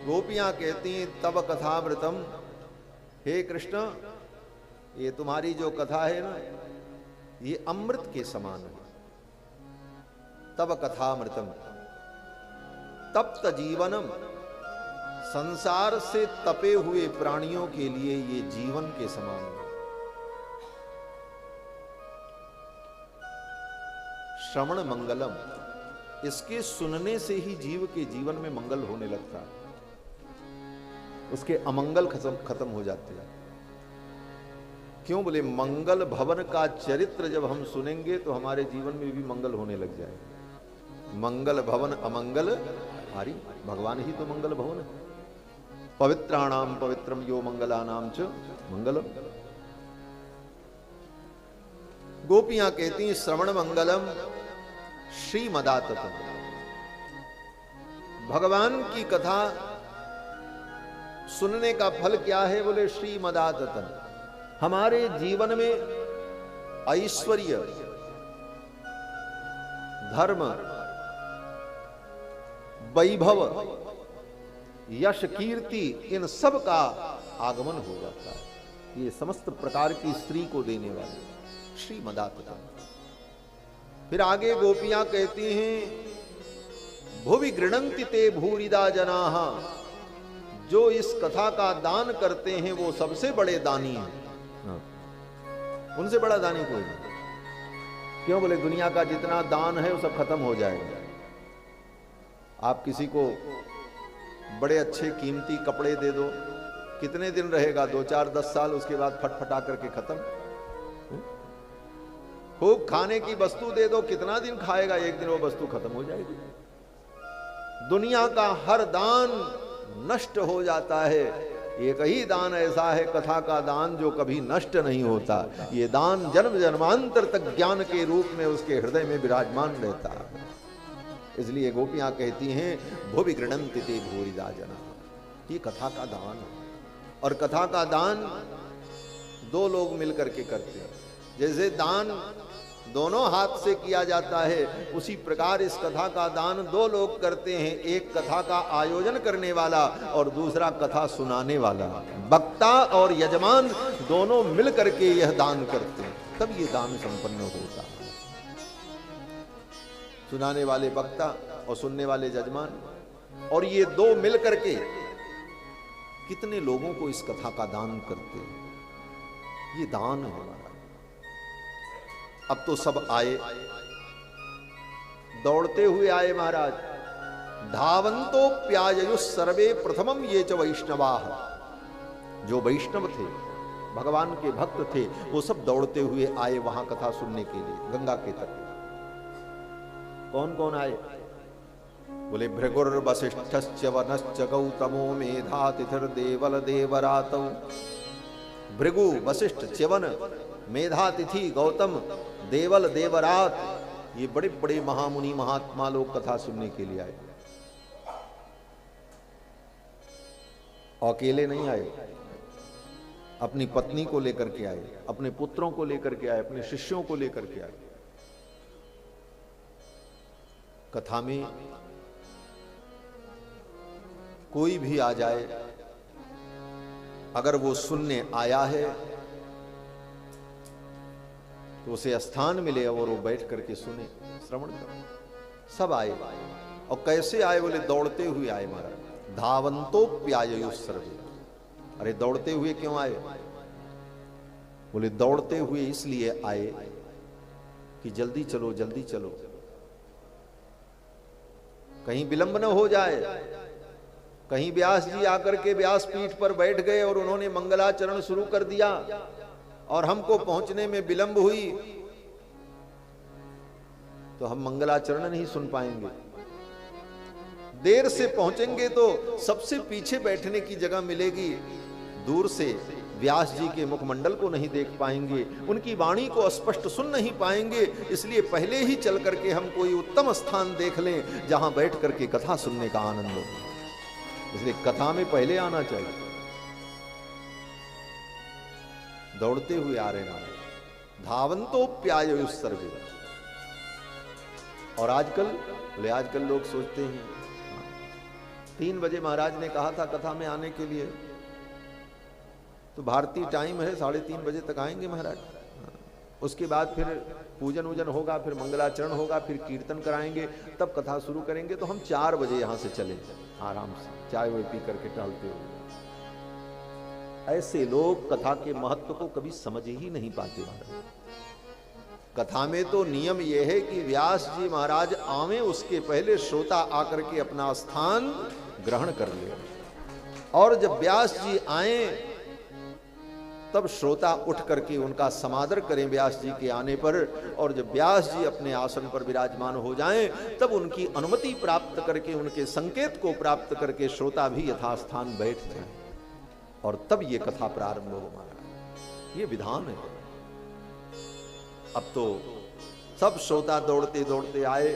गोपियां कहती तब कथामृतम, हे कृष्ण ये तुम्हारी जो कथा है ना ये अमृत के समान है। तब कथामृतम तप्त जीवनम, संसार से तपे हुए प्राणियों के लिए ये जीवन के समान है। श्रवण मंगलम, इसके सुनने से ही जीव के जीवन में मंगल होने लगता है, उसके अमंगल खत्म हो जाते हैं। क्यों बोले मंगल भवन का चरित्र जब हम सुनेंगे तो हमारे जीवन में भी मंगल होने लग जाएगा। मंगल भवन अमंगल हारी, भगवान ही तो मंगल भवन है। पवित्राणाम पवित्रम यो मंगलानाम च मंगलम। गोपियां कहती श्रवण मंगलम श्रीमदाततम, भगवान की कथा सुनने का फल क्या है बोले श्रीमदाततम। हमारे जीवन में ऐश्वर्य, धर्म, वैभव, यश, कीर्ति, इन सब का आगमन हो जाता है। ये समस्त प्रकार की स्त्री को देने वाले श्रीमदाततम। फिर आगे गोपियां कहती हैं भुवि गृणन्ति ते भूरिदा जनाः, जो इस कथा का दान करते हैं वो सबसे बड़े दानी हैं। उनसे बड़ा दानी कोई नहीं। क्यों बोले दुनिया का जितना दान है वो सब खत्म हो जाएगा। आप किसी को बड़े अच्छे कीमती कपड़े दे दो, कितने दिन रहेगा? 2, 4, 10 साल, उसके बाद फटफटा करके खत्म। खूब खाने की वस्तु दे दो, कितना दिन खाएगा? एक दिन वो वस्तु खत्म हो जाएगी। दुनिया का हर दान नष्ट हो जाता है, एक ही दान ऐसा है कथा का दान जो कभी नष्ट नहीं होता। ये दान जन्म जन्मांतर तक ज्ञान के रूप में उसके हृदय में विराजमान रहता है। इसलिए गोपियां कहती हैं भुवि गृणन्ति ते भूरिदा जना, ये कथा का दान है। और कथा का दान 2 लोग मिलकर के करते हैं। जैसे दान दोनों हाथ से किया जाता है, उसी प्रकार इस कथा का दान 2 लोग करते हैं। एक कथा का आयोजन करने वाला और दूसरा कथा सुनाने वाला। वक्ता और यजमान दोनों मिल करके यह दान करते हैं, तब ये दान संपन्न होता है। सुनाने वाले वक्ता और सुनने वाले यजमान, और ये 2 मिल करके कितने लोगों को इस कथा का दान करते हैं। ये दान है हमारा। अब तो सब आए, दौड़ते हुए आए महाराज। धावंतो प्याययुः सर्वे प्रथमम ये च वैष्णवाः, जो वैष्णव थे, भगवान के भक्त थे, वो सब दौड़ते हुए आए वहां कथा सुनने के लिए गंगा के तट। कौन कौन आए? बोले भृगुर्वसिष्ठश्च वनश्च गौतमो मेधातिथिर्देवल देवरातौ। भृगु, वशिष्ठ, च्यवन, मेधातिथि, गौतम, देवल, देवरात, ये बड़े बड़े महामुनि महात्मा लोग कथा सुनने के लिए आए। अकेले नहीं आए, अपनी पत्नी को लेकर के आए, अपने पुत्रों को लेकर के आए, अपने शिष्यों को लेकर के आए। कथा में कोई भी आ जाए, अगर वो सुनने आया है तो उसे स्थान मिले और वो बैठ करके सुने, श्रवण करे। सब आए, और कैसे आए बोले दौड़ते हुए आए महाराज। धावंतो प्याययुः सर्वे। अरे दौड़ते हुए क्यों आए? बोले दौड़ते हुए इसलिए आए कि जल्दी चलो जल्दी चलो, कहीं विलंब न हो जाए। कहीं व्यास जी आकर के व्यास पीठ पर बैठ गए और उन्होंने मंगलाचरण शुरू कर दिया और हमको पहुंचने में विलंब हुई तो हम मंगलाचरण नहीं सुन पाएंगे। देर से पहुंचेंगे तो सबसे पीछे बैठने की जगह मिलेगी, दूर से व्यास जी के मुखमंडल को नहीं देख पाएंगे, उनकी वाणी को स्पष्ट सुन नहीं पाएंगे। इसलिए पहले ही चल करके हम कोई उत्तम स्थान देख लें जहां बैठ करके कथा सुनने का आनंद हो। इसलिए कथा में पहले आना चाहिए। दौड़ते हुए आ रहे हैं, धावंतो प्याययुः सर्वे। और आजकल लोग सोचते हैं 3 बजे महाराज ने कहा था कथा में आने के लिए, तो भारतीय टाइम है 3:30 बजे तक आएंगे महाराज। उसके बाद फिर पूजन वूजन होगा, फिर मंगलाचरण होगा, फिर कीर्तन कराएंगे, तब कथा शुरू करेंगे। तो हम 4 बजे यहां से चले आराम से, चाय वाय पी करके टहलते हुए। ऐसे लोग कथा के महत्व को कभी समझ ही नहीं पाते महाराज। कथा में तो नियम यह है कि व्यास जी महाराज आवे, उसके पहले श्रोता आकर के अपना स्थान ग्रहण कर ले, और जब व्यास जी आए तब श्रोता उठ करके उनका समादर करें व्यास जी के आने पर। और जब व्यास जी अपने आसन पर विराजमान हो जाएं, तब उनकी अनुमति प्राप्त करके, उनके संकेत को प्राप्त करके श्रोता भी यथास्थान बैठ जाए, और तब ये कथा प्रारंभ हो महाराज। ये विधान है। अब तो सब श्रोता दौड़ते दौड़ते आए,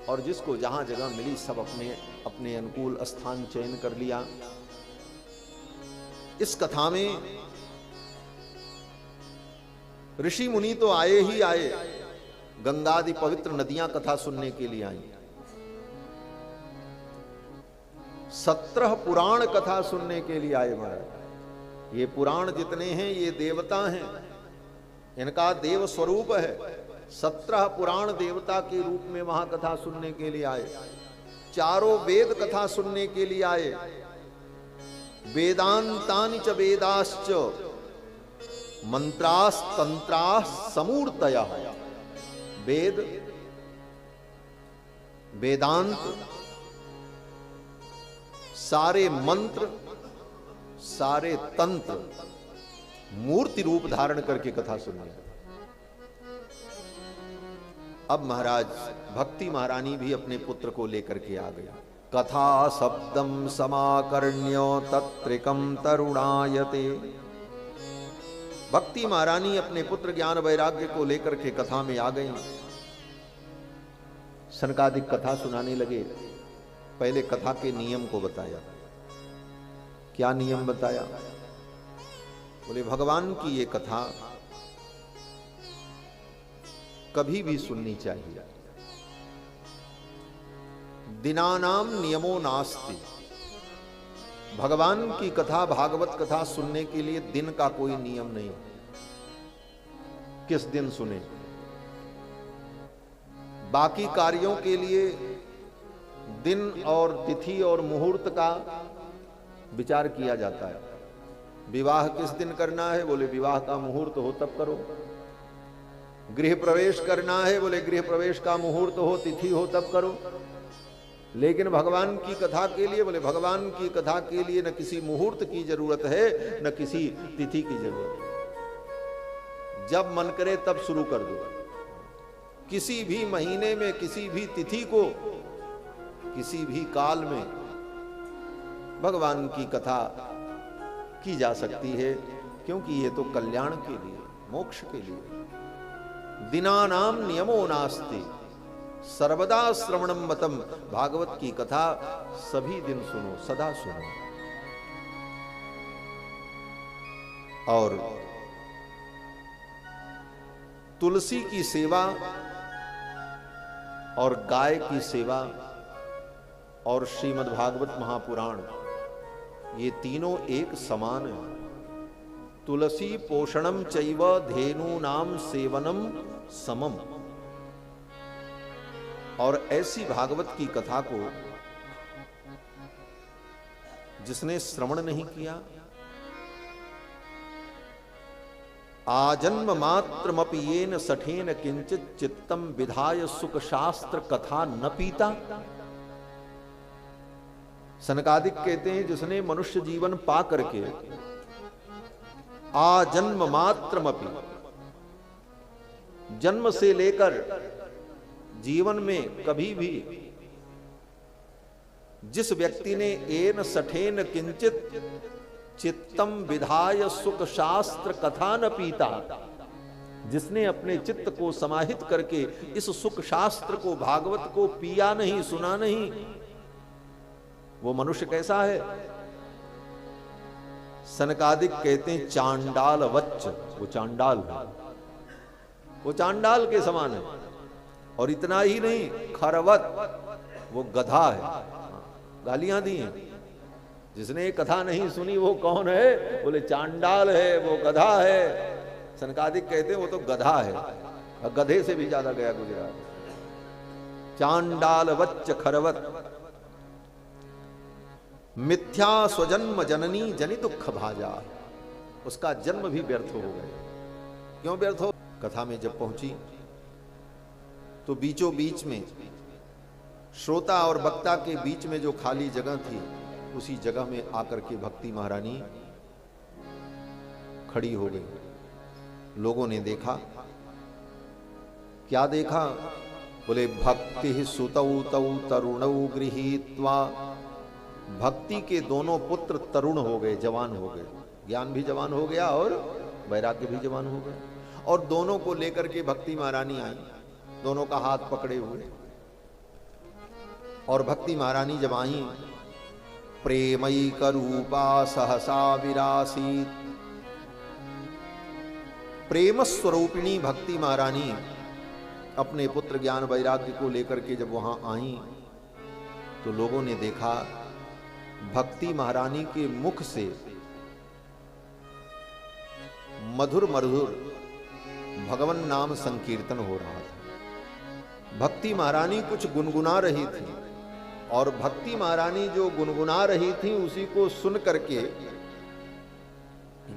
और जिसको जहां जगह मिली सब अपने अपने अनुकूल स्थान चयन कर लिया। इस कथा में ऋषि मुनि तो आए ही आए, गंगादि पवित्र नदियां कथा सुनने के लिए आई। 17 पुराण कथा सुनने के लिए आए महाराज। ये पुराण जितने हैं ये देवता हैं, इनका देव स्वरूप है। 17 पुराण देवता के रूप में वहां कथा सुनने के लिए आए। चारों वेद कथा सुनने के लिए आए। वेदांतानि च वेदाश्च मंत्रास तंत्रास समूर्तया। वेद, वेदांत, सारे मंत्र, सारे तंत्र मूर्ति रूप धारण करके कथा सुनिए। अब महाराज भक्ति महारानी भी अपने पुत्र को लेकर के आ गई। कथा शब्दम समाकर्ण्य तत्रिकम तरुणायते। भक्ति महारानी अपने पुत्र ज्ञान वैराग्य को लेकर के कथा में आ गई। सनकादिक कथा सुनाने लगे। पहले कथा के नियम को बताया। क्या नियम बताया? बोले भगवान की ये कथा कभी भी सुननी चाहिए। दिनानाम नियमो नास्ति। भगवान की कथा, भागवत कथा सुनने के लिए दिन का कोई नियम नहीं। किस दिन सुने? बाकी कार्यों के लिए दिन और तिथि और मुहूर्त का विचार किया जाता है। विवाह किस दिन करना है? बोले विवाह का मुहूर्त हो तब करो। गृह प्रवेश करना है? बोले गृह प्रवेश का मुहूर्त हो, तिथि हो तब करो। लेकिन भगवान की कथा के लिए, बोले भगवान की कथा के लिए न किसी मुहूर्त की जरूरत है, न किसी तिथि की जरूरत है। जब मन करे तब शुरू कर दो। किसी भी महीने में, किसी भी तिथि को, किसी भी काल में भगवान की कथा की जा सकती है, क्योंकि ये तो कल्याण के लिए, मोक्ष के लिए। दिनानाम नियमो नास्ति सर्वदा श्रवणम मतम। भागवत की कथा सभी दिन सुनो, सदा सुनो। और तुलसी की सेवा और गाय की सेवा और श्रीमद् भागवत महापुराण, ये तीनों एक समान है। तुलसी पोषणम चैव धेनूनाम सेवनम समम। और ऐसी भागवत की कथा को जिसने श्रवण नहीं किया, आजन्म मात्रमपि येन सठेन किंचित चित्तम विधाय सुख शास्त्र कथा न पीता। सनकादिक कहते हैं जिसने मनुष्य जीवन पा करके आजन्म मात्रमपि, जन्म से लेकर जीवन में कभी भी जिस व्यक्ति ने एन सठेन किंचित चित्तम विधाय सुख शास्त्र कथा न पीता, जिसने अपने चित्त को समाहित करके इस सुख शास्त्र को, भागवत को पिया नहीं, सुना नहीं, वो मनुष्य कैसा है? सनकादिक कहते हैं चांडाल वच्च। वो चांडाल है, वो चांडाल के समान है। और इतना ही नहीं, खरवत, वो गधा है। गालियां दी हैं। जिसने ये कथा नहीं सुनी वो कौन है? बोले चांडाल है, वो गधा है। सनकादिक कहते हैं वो तो गधा है, और गधे से भी ज्यादा गया गुजरा। चांडाल वच्च खरवत मिथ्या स्वजन्म जननी जनि दुख भाजा। उसका जन्म भी व्यर्थ हो गया। क्यों व्यर्थ हो? कथा में जब पहुंची तो बीचों बीच में श्रोता और वक्ता के बीच में जो खाली जगह थी, उसी जगह में आकर के भक्ति महारानी खड़ी हो गई। लोगों ने देखा, क्या देखा? बोले भक्ति सुतौ तौ तरुणौ गृहीत्वा। भक्ति के दोनों पुत्र तरुण हो गए, जवान हो गए। ज्ञान भी जवान हो गया और वैराग्य भी जवान हो गया। और दोनों को लेकर के भक्ति महारानी आई, दोनों का हाथ पकड़े हुए। और भक्ति महारानी जब आई, प्रेमैक रूपा सहसा विरासीत। प्रेम स्वरूपिणी भक्ति महारानी अपने पुत्र ज्ञान वैराग्य को लेकर के जब वहां आई तो लोगों ने देखा भक्ति महारानी के मुख से मधुर मधुर भगवान नाम संकीर्तन हो रहा था। भक्ति महारानी कुछ गुनगुना रही थी, और भक्ति महारानी जो गुनगुना रही थी उसी को सुन करके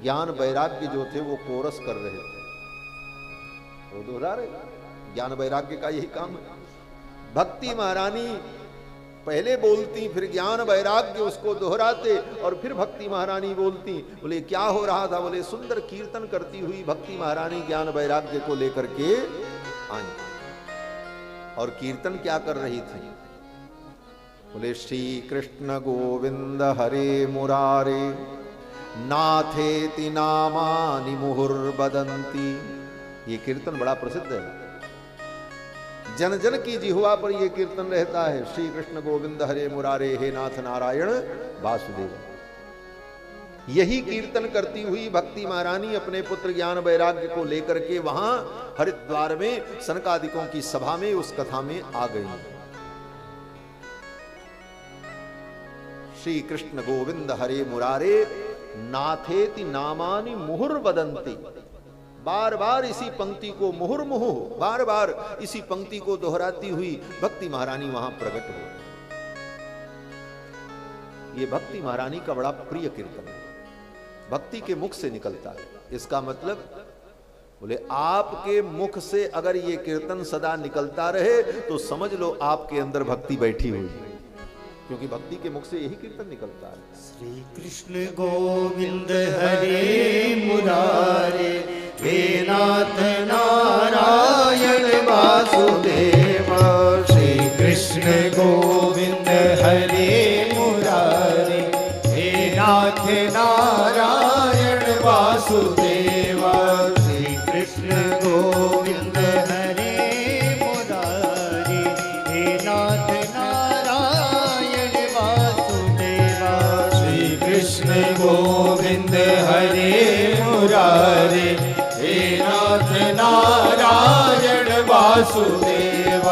ज्ञान वैराग्य जो थे वो कोरस कर रहे थे, वो दोहरा रहे। ज्ञान वैराग्य का यही काम है। भक्ति महारानी पहले बोलती, फिर ज्ञान वैराग्य उसको दोहराते, और फिर भक्ति महारानी बोलती। बोले क्या हो रहा था? बोले सुंदर कीर्तन करती हुई भक्ति महारानी ज्ञान वैराग्य को लेकर के आई। और कीर्तन क्या कर रही थी? बोले श्री कृष्ण गोविंद हरे मुरारे नाथेति नामानि मुहुर्वदन्ति। ये कीर्तन बड़ा प्रसिद्ध है, जन जन की जिह्वा पर यह कीर्तन रहता है। श्री कृष्ण गोविंद हरे मुरारे, हे नाथ नारायण वासुदेव। यही कीर्तन करती हुई भक्ति महारानी अपने पुत्र ज्ञान वैराग्य को लेकर के वहां हरिद्वार में सनकादिकों की सभा में उस कथा में आ गई। श्री कृष्ण गोविंद हरे मुरारे नाथेति नामानि मुहुर्वदन्ति। बार बार इसी पंक्ति को मुहुर्मुहु, बार बार इसी पंक्ति को दोहराती हुई भक्ति महारानी वहां प्रकट हो। ये भक्ति महारानी का बड़ा प्रिय कीर्तन है, भक्ति के मुख से निकलता है। इसका मतलब बोले आपके मुख से अगर ये कीर्तन सदा निकलता रहे तो समझ लो आपके अंदर भक्ति बैठी हुई है, क्योंकि भक्ति के मुख से यही कीर्तन निकलता है। श्री कृष्ण गोविंद हरे मुरारे, हे नाथ नारायण वासुदेव। श्री कृष्ण गोविंद हरे मुरारे, हे नाथ नारायण वासुदेव। श्री कृष्ण गोविंद हरे मुरारे, हे नाथ नारायण वासुदेव। श्री कृष्ण गोविंद हरे मुरारे, हे नाथ नारायण वासुदेव।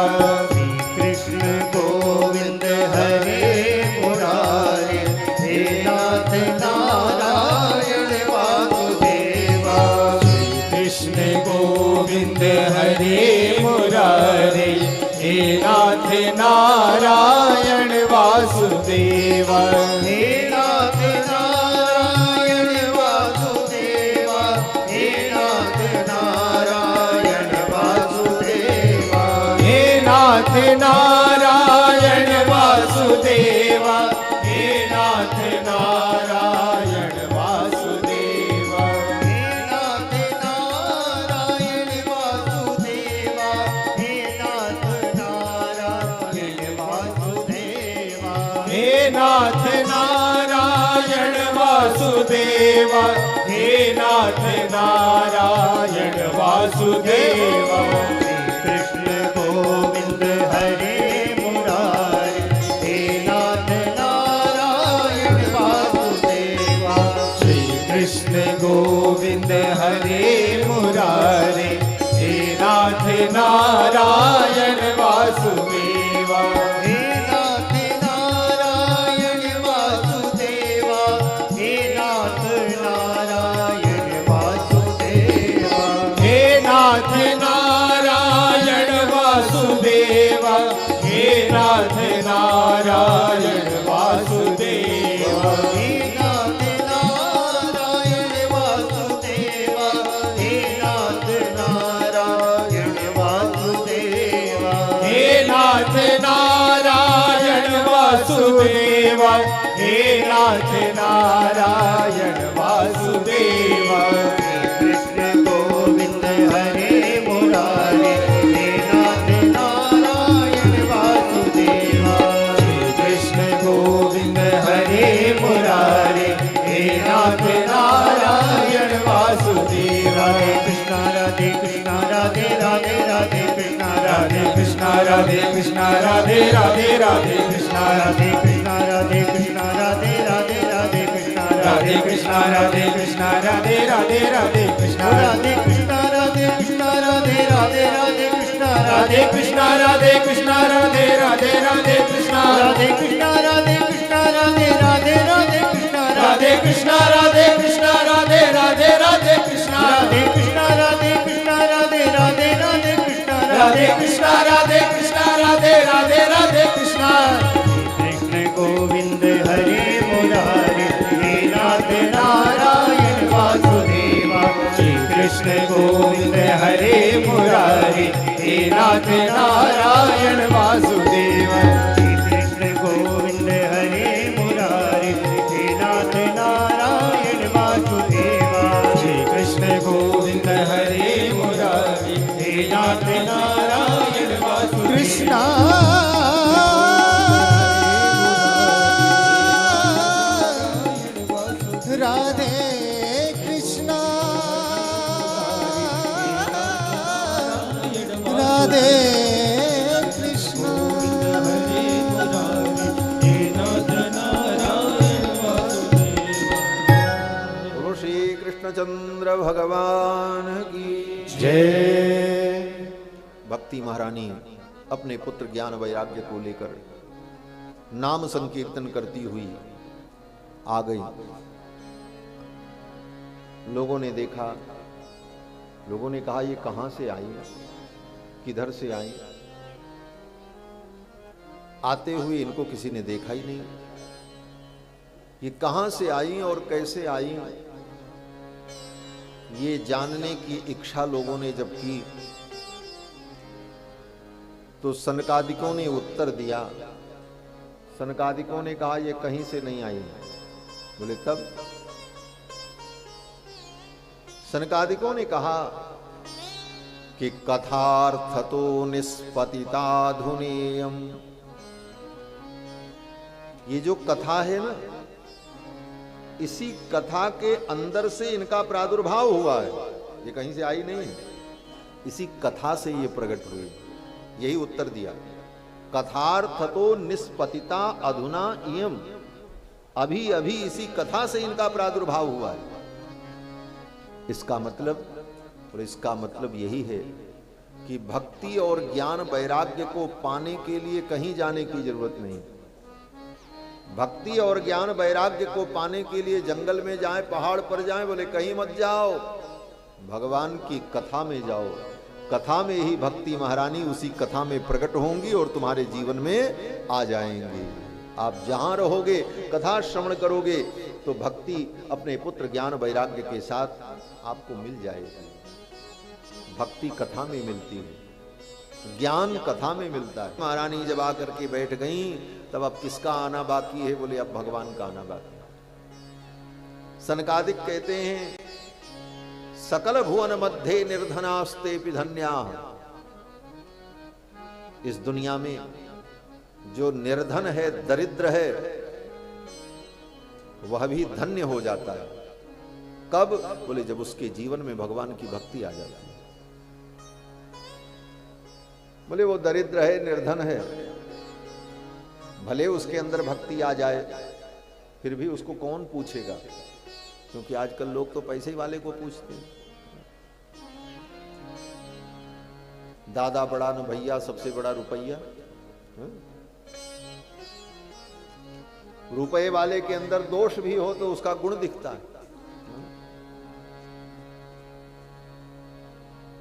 श्री कृष्ण गोविंद हरे मुरारे, हे नाथ नारायण वासुदेव। श्री कृष्ण गोविंद हरे मुरारे, हे नाथ नारायण वासुदेव। हे नाथ नारायण वासुदेव, हे नाथ नारायण वासुदेव। हे नाथ नारायण वासुदेव, हे नाथ नारायण वासुदेव। हे नाथ नारायण वासुदेव, हे नाथ नारायण वासुदेव। हे नाथ नारायण वासुदेव, हे नाथ नारायण वासुदेव। श्री कृष्ण गोविंद हरे मुरारे, हे नाथ नारायण वासुदेव। श्री कृष्ण गोविंद हरे मुरारे, हे नाथ नारायण वासुदेव। हे नाथ नारायण हे नाथ नारायण वासुदेव। श्री कृष्ण गोविंद हरे मुरारे, हे नाथ नारायण वासुदेव। श्री कृष्ण गोविंद हरे मुरारे, हे नाथ नारायण वासुदेव। हरे कृष्ण राधे कृष्ण राधे राधे राधे कृष्ण राधे कृष्ण राधे कृष्ण राधे राधे राधे कृष्ण राधे कृष्ण राधे कृष्ण राधे राधे राधे कृष्ण राधे कृष्ण राधे कृष्ण राधे राधे राधे कृष्ण राधे कृष्ण राधे कृष्ण राधे राधे राधे कृष्ण राधे कृष्ण राधे कृष्ण राधे राधे राधे कृष्ण राधे कृष्ण राधे कृष्ण राधे राधे राधे कृष्ण राधे कृष्ण राधे कृष्ण राधे राधे राधे कृष्ण राधे कृष्ण राधे कृष्ण राधे राधे राधे कृष्ण राधे कृष्ण राधे कृष्ण राधे राधे राधे कृष्ण। कृष्ण गोविंद हरे मुरारे, हे नाथ नारायण वासुदेव। श्री कृष्ण गोविंद हरे मुरारे, हे नाथ नारायण वासुदेव। श्री कृष्ण गोविंद हरे मुरारे, हे नाथ नारायण वासुदेव। श्री कृष्ण गोविंद हरे मुरारे, हे नाथ नारायण वासुदेव। कृष्ण राधे कृष्ण राधे कृष्ण हरे मुरारे, हे नाथ नारायण वासुदेव। बोलो श्री कृष्णचंद्र भगवान की जय। भक्ति महारानी अपने पुत्र ज्ञान वैराग्य को लेकर नाम संकीर्तन करती हुई आ गई। लोगों ने देखा, लोगों ने कहा ये कहां से आई, किधर से आई। आते हुए इनको किसी ने देखा ही नहीं। ये कहां से आई और कैसे आई, ये जानने की इच्छा लोगों ने जब की तो सनकादिकों ने उत्तर दिया। सनकादिकों ने कहा ये कहीं से नहीं आई। बोले तब? सनकादिकों ने कहा कि कथार्थतो निष्पतिताधुनेयम। ये जो कथा है ना, इसी कथा के अंदर से इनका प्रादुर्भाव हुआ है। ये कहीं से आई नहीं, इसी कथा से ये प्रकट हुई। यही उत्तर दिया, कथार्थतो निष्पतिता अधुना इयम। अभी अभी इसी कथा से इनका प्रादुर्भाव हुआ है। इसका मतलब, और इसका मतलब यही है कि भक्ति और ज्ञान वैराग्य को पाने के लिए कहीं जाने की जरूरत नहीं। भक्ति और ज्ञान वैराग्य को पाने के लिए जंगल में जाएं, पहाड़ पर जाएं, बोले कहीं मत जाओ, भगवान की कथा में जाओ। कथा में ही भक्ति महारानी उसी कथा में प्रकट होंगी और तुम्हारे जीवन में आ जाएंगे। आप जहां रहोगे, कथा श्रवण करोगे, तो भक्ति अपने पुत्र ज्ञान वैराग्य के साथ आपको मिल जाएगी। भक्ति कथा में मिलती है, ज्ञान कथा में मिलता है। महारानी जब आकर के बैठ गई, तब अब किसका आना बाकी है? बोले अब भगवान का आना बाकी है। सनकादिक कहते हैं, सकल भुवन मध्य निर्धनास्ते धन्या। इस दुनिया में जो निर्धन है, दरिद्र है, वह भी धन्य हो जाता है। कब? बोले जब उसके जीवन में भगवान की भक्ति आ जाती है। बोले वो दरिद्र है, निर्धन है, भले उसके अंदर भक्ति आ जाए, फिर भी उसको कौन पूछेगा? क्योंकि आजकल लोग तो पैसे वाले को पूछते हैं। दादा बड़ा न भैया, सबसे बड़ा रुपया। रुपये वाले के अंदर दोष भी हो तो उसका गुण दिखता है।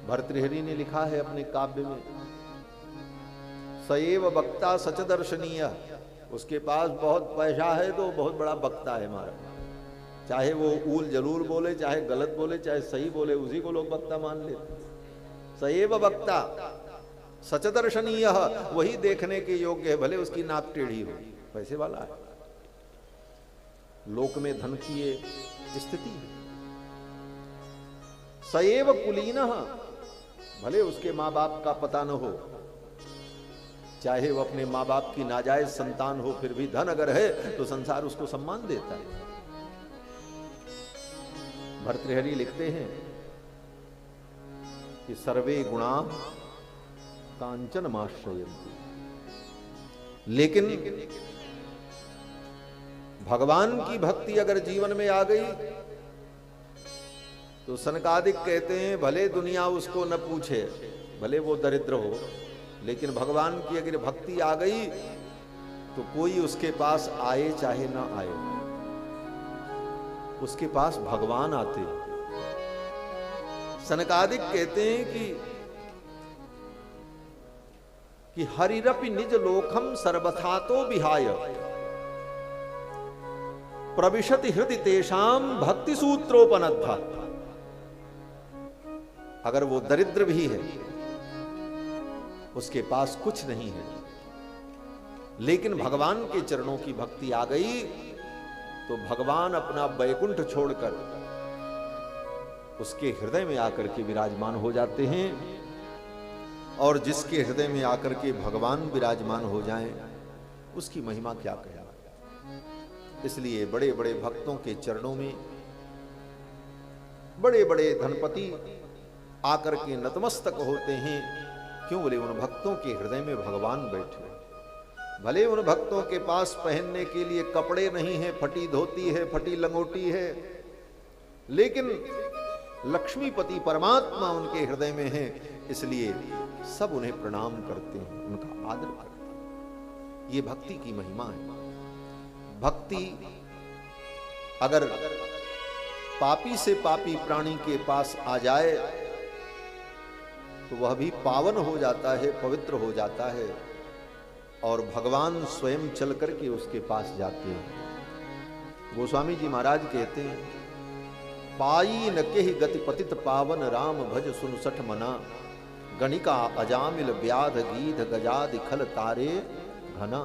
भर्तृहरि ने लिखा है अपने काव्य में, सएव वक्ता सच दर्शनीय। उसके पास बहुत पैसा है तो बहुत बड़ा वक्ता है हमारा। चाहे वो ऊल जरूर बोले, चाहे गलत बोले, चाहे सही बोले, उसी को लोग वक्ता मान लेते। सएव वक्ता सच दर्शनीय, वही देखने के योग्य है, भले उसकी नाक टेढ़ी हो, पैसे वाला है। लोक में धन की ये स्थिति है। सएव कुलीनः, भले उसके मां बाप का पता न हो, चाहे वो अपने मां बाप की नाजायज संतान हो, फिर भी धन अगर है तो संसार उसको सम्मान देता है। भर्तृहरि लिखते हैं कि सर्वे गुणा कांचनमाश्रयन्ति, लेकिन भगवान की भक्ति अगर जीवन में आ गई तो सनकादिक कहते हैं भले दुनिया उसको न पूछे, भले वो दरिद्र हो, लेकिन भगवान की अगर भक्ति आ गई तो कोई उसके पास आए चाहे ना आए, उसके पास भगवान आते। सनकादिक कहते हैं कि हरिरपि निज लोकम सर्वथातो विहाय प्रविशति हृदय तेषाम भक्ति सूत्रोपनद्धा। अगर वो दरिद्र भी है, उसके पास कुछ नहीं है, लेकिन भगवान के चरणों की भक्ति आ गई तो भगवान अपना वैकुंठ छोड़कर उसके हृदय में आकर के विराजमान हो जाते हैं। और जिसके हृदय में आकर के भगवान विराजमान हो जाएं, उसकी महिमा क्या कहे। इसलिए बड़े बड़े भक्तों के चरणों में बड़े बड़े धनपति आकर के नतमस्तक होते हैं। क्यों? बोले उन भक्तों के हृदय में भगवान बैठे। भले उन भक्तों के पास पहनने के लिए कपड़े नहीं है, फटी धोती है, फटी लंगोटी है, लेकिन लक्ष्मीपति परमात्मा उनके हृदय में है, इसलिए सब उन्हें प्रणाम करते हैं, उनका आदर करते हैं। ये भक्ति की महिमा है। भक्ति अगर पापी से पापी प्राणी के पास आ जाए तो वह भी पावन हो जाता है, पवित्र हो जाता है, और भगवान स्वयं चल करके उसके पास जाते हैं। गोस्वामी जी महाराज कहते हैं, पाई न केहि गति पतित पावन राम भज सुन सठ मना, गणिका अजामिल व्याध गीध गजादि खल तारे घना,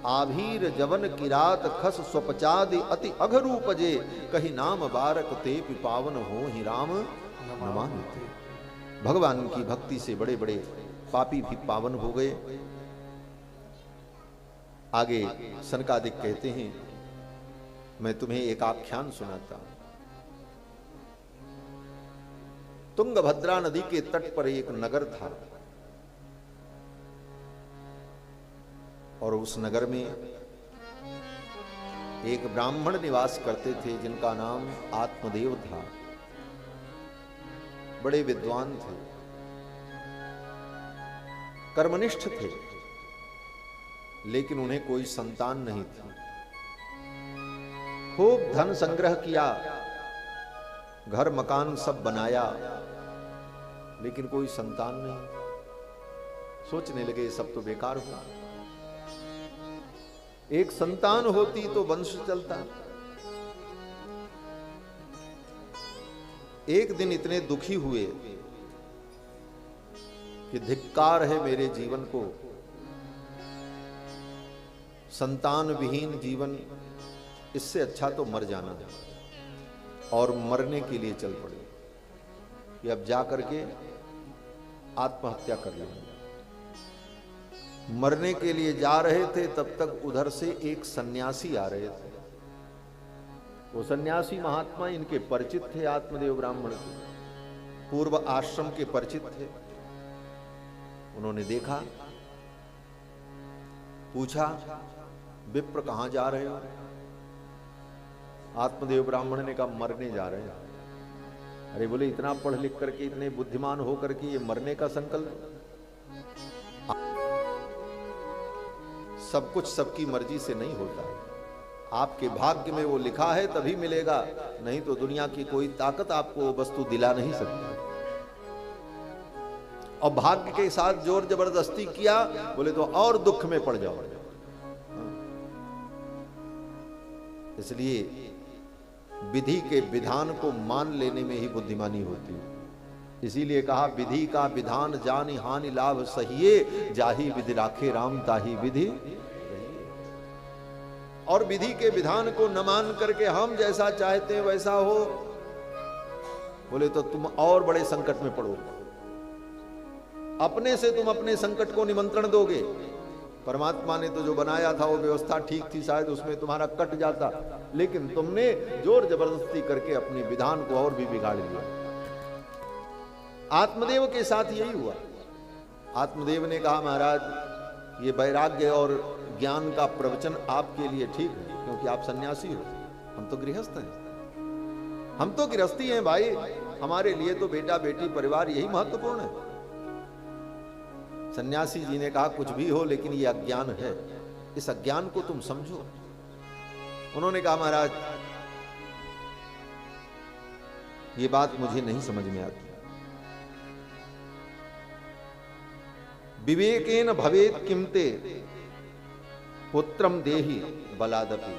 आभीर जवन किरात खस स्वपचादि अति अघरूपजे, कही नाम बारक ते पावन हो ही राम नमामिते। भगवान की भक्ति से बड़े बड़े पापी भी पावन हो गए। आगे सनकादिक कहते हैं, मैं तुम्हें एक आख्यान सुनाता हूं। तुंगभद्रा नदी के तट पर एक नगर था, और उस नगर में एक ब्राह्मण निवास करते थे जिनका नाम आत्मदेव था। बड़े विद्वान थे, कर्मनिष्ठ थे, लेकिन उन्हें कोई संतान नहीं थी। खूब धन संग्रह किया, घर मकान सब बनाया, लेकिन कोई संतान नहीं। सोचने लगे सब तो बेकार हुआ, एक संतान होती तो वंश चलता। एक दिन इतने दुखी हुए कि धिक्कार है मेरे जीवन को, संतान विहीन जीवन, इससे अच्छा तो मर जाना है। और मरने के लिए चल पड़े कि अब जा करके आत्महत्या कर लेंगे। मरने के लिए जा रहे थे, तब तक उधर से एक सन्यासी आ रहे थे। वो सन्यासी महात्मा इनके परिचित थे, आत्मदेव ब्राह्मण के पूर्व आश्रम के परिचित थे। उन्होंने देखा, पूछा, विप्र कहां जा रहे हो? आत्मदेव ब्राह्मण ने कहा, मरने जा रहे हैं। अरे बोले, इतना पढ़ लिख करके, इतने बुद्धिमान हो करके ये मरने का संकल्प? सब कुछ सबकी मर्जी से नहीं होता है। आपके भाग्य में वो लिखा है तभी मिलेगा, नहीं तो दुनिया की कोई ताकत आपको वो वस्तु दिला नहीं सकती। और भाग्य के साथ जोर जबरदस्ती किया, बोले तो और दुख में पड़ जाओ। इसलिए विधि के विधान को मान लेने में ही बुद्धिमानी होती है। इसीलिए कहा, विधि का विधान जानि हानि लाभ सहिए, जाहि विधि राखे राम ताहि विधि। और विधि के विधान को न मान करके हम जैसा चाहते हैं वैसा हो, बोले तो तुम और बड़े संकट में पड़ोगे। अपने से तुम अपने संकट को निमंत्रण दोगे। परमात्मा ने तो जो बनाया था वो व्यवस्था ठीक थी, शायद उसमें तुम्हारा कट जाता, लेकिन तुमने जोर जबरदस्ती करके अपने विधान को और भी बिगाड़ लिया। आत्मदेव के साथ यही हुआ। आत्मदेव ने कहा महाराज ये वैराग्य और ज्ञान का प्रवचन आपके लिए ठीक है, क्योंकि आप सन्यासी हो, हम तो गृहस्थ हैं। हम तो गृहस्थी हैं भाई, हमारे लिए तो बेटा बेटी परिवार यही महत्वपूर्ण है। सन्यासी जी ने कहा कुछ भी हो, लेकिन ये अज्ञान है, इस अज्ञान को तुम समझो। उन्होंने कहा महाराज ये बात मुझे नहीं समझ में आती। विवेकेन भवेत किमते पुत्रम देहि बलादपि।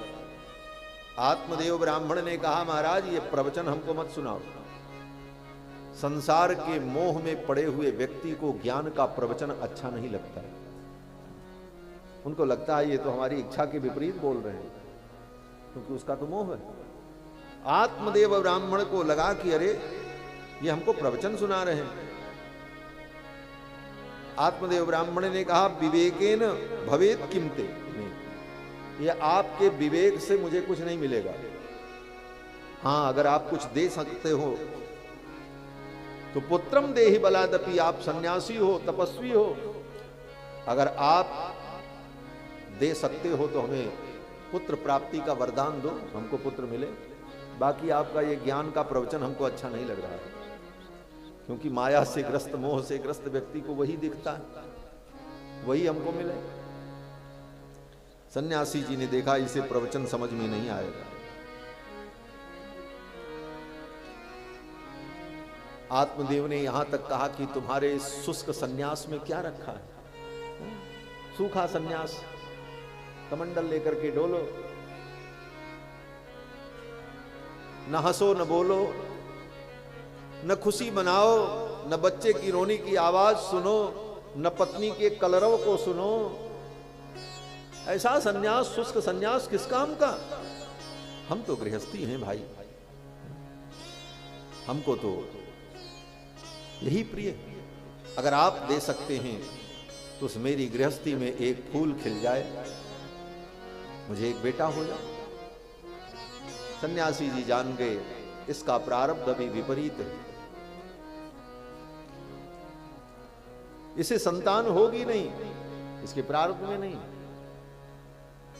आत्मदेव ब्राह्मण ने कहा महाराज ये प्रवचन हमको मत सुनाओ। संसार के मोह में पड़े हुए व्यक्ति को ज्ञान का प्रवचन अच्छा नहीं लगता है। उनको लगता है ये तो हमारी इच्छा के विपरीत बोल रहे हैं, क्योंकि उसका तो मोह है। आत्मदेव ब्राह्मण को लगा कि अरे ये हमको प्रवचन सुना रहे हैं। आत्मदेव ब्राह्मण ने कहा विवेकेन भवेत किमते, ये आपके विवेक से मुझे कुछ नहीं मिलेगा। हां अगर आप कुछ दे सकते हो तो पुत्रम देहि बलादपि, आप सन्यासी हो, तपस्वी हो, अगर आप दे सकते हो तो हमें पुत्र प्राप्ति का वरदान दो, हमको पुत्र मिले। बाकी आपका ये ज्ञान का प्रवचन हमको अच्छा नहीं लग रहा है, क्योंकि माया से ग्रस्त, मोह से ग्रस्त व्यक्ति को वही दिखता है, वही हमको मिले। सन्यासी जी ने देखा इसे प्रवचन समझ में नहीं आएगा। आत्मदेव ने यहां तक कहा कि तुम्हारे शुष्क सन्यास में क्या रखा है, सूखा सन्यास, कमंडल लेकर के डोलो, न हंसो न बोलो, न खुशी मनाओ, न बच्चे की रोने की आवाज सुनो, न पत्नी के कलरव को सुनो। ऐसा सन्यास, शुष्क सन्यास किस काम का? हम तो गृहस्थी हैं भाई, हमको तो यही प्रिय। अगर आप दे सकते हैं तो उस मेरी गृहस्थी में एक फूल खिल जाए, मुझे एक बेटा हो जाए। सन्यासी जी जान गए इसका प्रारब्ध अभी विपरीत है, इसे संतान होगी नहीं, इसके प्रारब्ध में नहीं,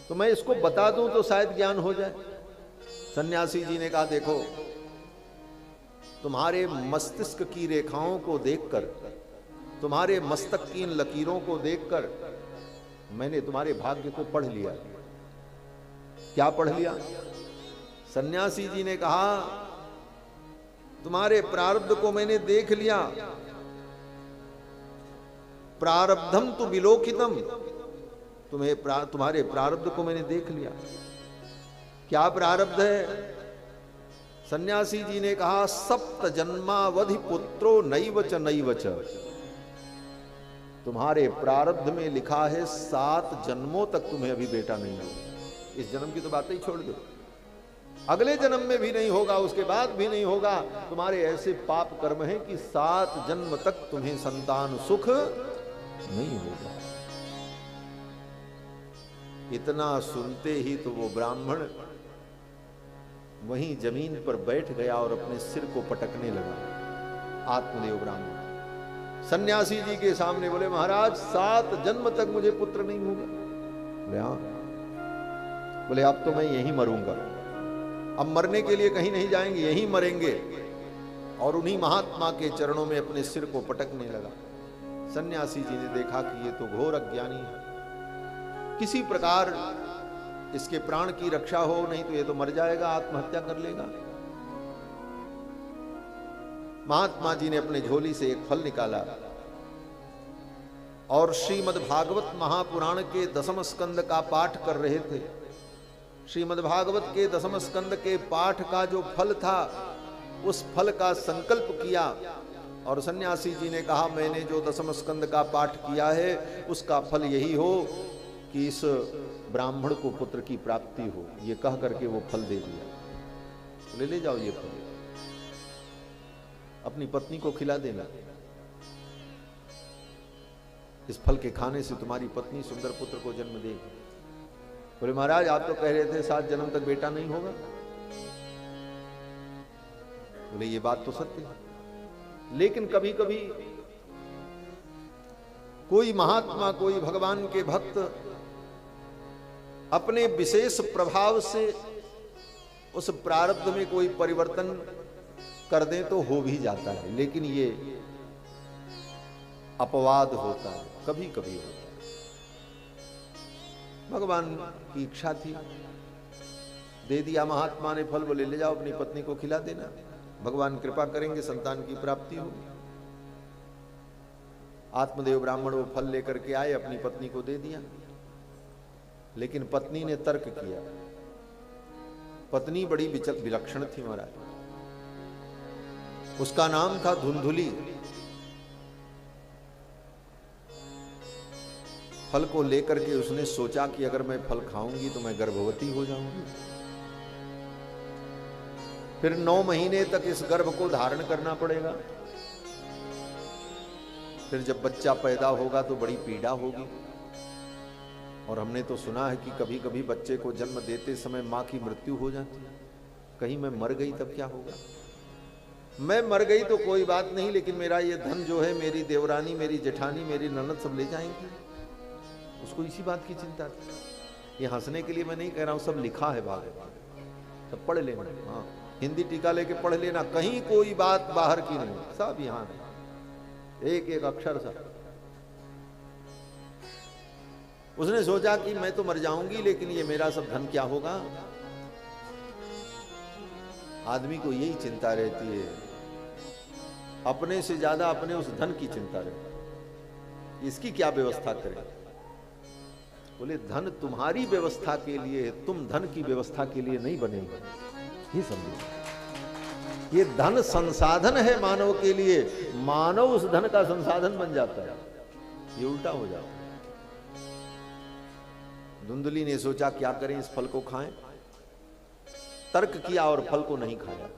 तो मैं इसको बता दूं तो शायद ज्ञान हो जाए। सन्यासी जी ने कहा देखो तुम्हारे मस्तिष्क की रेखाओं को देखकर, तुम्हारे मस्तक की इन लकीरों को देखकर मैंने तुम्हारे भाग्य को पढ़ लिया। क्या पढ़ लिया? सन्यासी जी ने कहा तुम्हारे प्रारब्ध को मैंने देख लिया। प्रारब्धम तु विलोकितम, तुम्हारे प्रारब्ध को मैंने देख लिया। क्या प्रारब्ध है? सन्यासी जी ने कहा सप्त जन्मावधि पुत्रो नैवच नैवच। तुम्हारे प्रारब्ध में लिखा है 7 जन्मों तक तुम्हें अभी बेटा नहीं होगा। इस जन्म की तो बातें ही छोड़ दो, अगले जन्म में भी नहीं होगा, उसके बाद भी नहीं होगा। तुम्हारे ऐसे पाप कर्म हैं कि 7 जन्म तक तुम्हें संतान सुख नहीं होगा। इतना सुनते ही तो वो ब्राह्मण वहीं जमीन पर बैठ गया और अपने सिर को पटकने लगा। आत्मदेव ब्राह्मण सन्यासी जी के सामने बोले महाराज 7 जन्म तक मुझे पुत्र नहीं होगा। बोले हाँ। बोले अब तो मैं यहीं मरूंगा, अब मरने के लिए कहीं नहीं जाएंगे, यहीं मरेंगे। और उन्हीं महात्मा के चरणों में अपने सिर को पटकने लगा। सन्यासी जी ने देखा कि ये तो घोर अज्ञानी है, किसी प्रकार इसके प्राण की रक्षा हो, नहीं तो ये तो मर जाएगा, आत्महत्या कर लेगा। महात्मा जी ने अपने झोली से एक फल निकाला और श्रीमद् भागवत महापुराण के 10वें स्कंद का पाठ कर रहे थे। श्रीमद् भागवत के 10वें स्कंद के पाठ का जो फल था, उस फल का संकल्प किया और सन्यासी जी ने कहा मैंने जो 10वें स्कंद का पाठ किया है उसका फल यही हो कि इस ब्राह्मण को पुत्र की प्राप्ति हो, ये कह करके वो फल दे दिया। ले जाओ ये फल, अपनी पत्नी को खिला देना, इस फल के खाने से तुम्हारी पत्नी सुंदर पुत्र को जन्म देगी। बोले महाराज आप तो कह रहे थे 7 जन्म तक बेटा नहीं होगा। बोले ये बात तो सत्य है, लेकिन कभी कभी कोई महात्मा, कोई भगवान के भक्त अपने विशेष प्रभाव से उस प्रारब्ध में कोई परिवर्तन कर दें तो हो भी जाता है, लेकिन ये अपवाद होता है, कभी कभी होता है। भगवान की इच्छा थी, दे दिया महात्मा ने फल। बोले ले जाओ अपनी पत्नी को खिला देना, भगवान कृपा करेंगे संतान की प्राप्ति होगी। आत्मदेव ब्राह्मण वो फल लेकर के आए, अपनी पत्नी को दे दिया, लेकिन पत्नी ने तर्क किया। पत्नी बड़ी विलक्षण थी महाराज, उसका नाम था धुंधुली। फल को लेकर के उसने सोचा कि अगर मैं फल खाऊंगी तो मैं गर्भवती हो जाऊंगी, फिर 9 महीने तक इस गर्भ को धारण करना पड़ेगा, फिर जब बच्चा पैदा होगा तो बड़ी पीड़ा होगी। और हमने तो सुना है कि कभी कभी बच्चे को जन्म देते समय मां की मृत्यु हो जाती है। कहीं मैं मर गई तब क्या होगा? मैं मर गई तो कोई बात नहीं, लेकिन मेरा ये धन जो है मेरी देवरानी, मेरी जेठानी, मेरी ननद सब ले जाएंगी। उसको इसी बात की चिंता थी। ये हंसने के लिए मैं नहीं कह रहा हूं, सब लिखा है भागवत, सब पढ़ लेना। हाँ, हिंदी टीका लेके पढ़ लेना, कहीं कोई बात बाहर की नहीं, सब यहां है, एक एक अक्षर सा। उसने सोचा कि मैं तो मर जाऊंगी, लेकिन ये मेरा सब धन क्या होगा? आदमी को यही चिंता रहती है, अपने से ज्यादा अपने उस धन की चिंता रहती है, इसकी क्या व्यवस्था करें। बोले धन तुम्हारी व्यवस्था के लिए है, तुम धन की व्यवस्था के लिए नहीं बनेंगे, ये समझो। ये धन संसाधन है मानव के लिए, मानव उस धन का संसाधन बन जाता है, ये उल्टा हो जाता है। धुंधली ने सोचा क्या करें, इस फल को खाएं। तर्क किया और फल को नहीं खाया।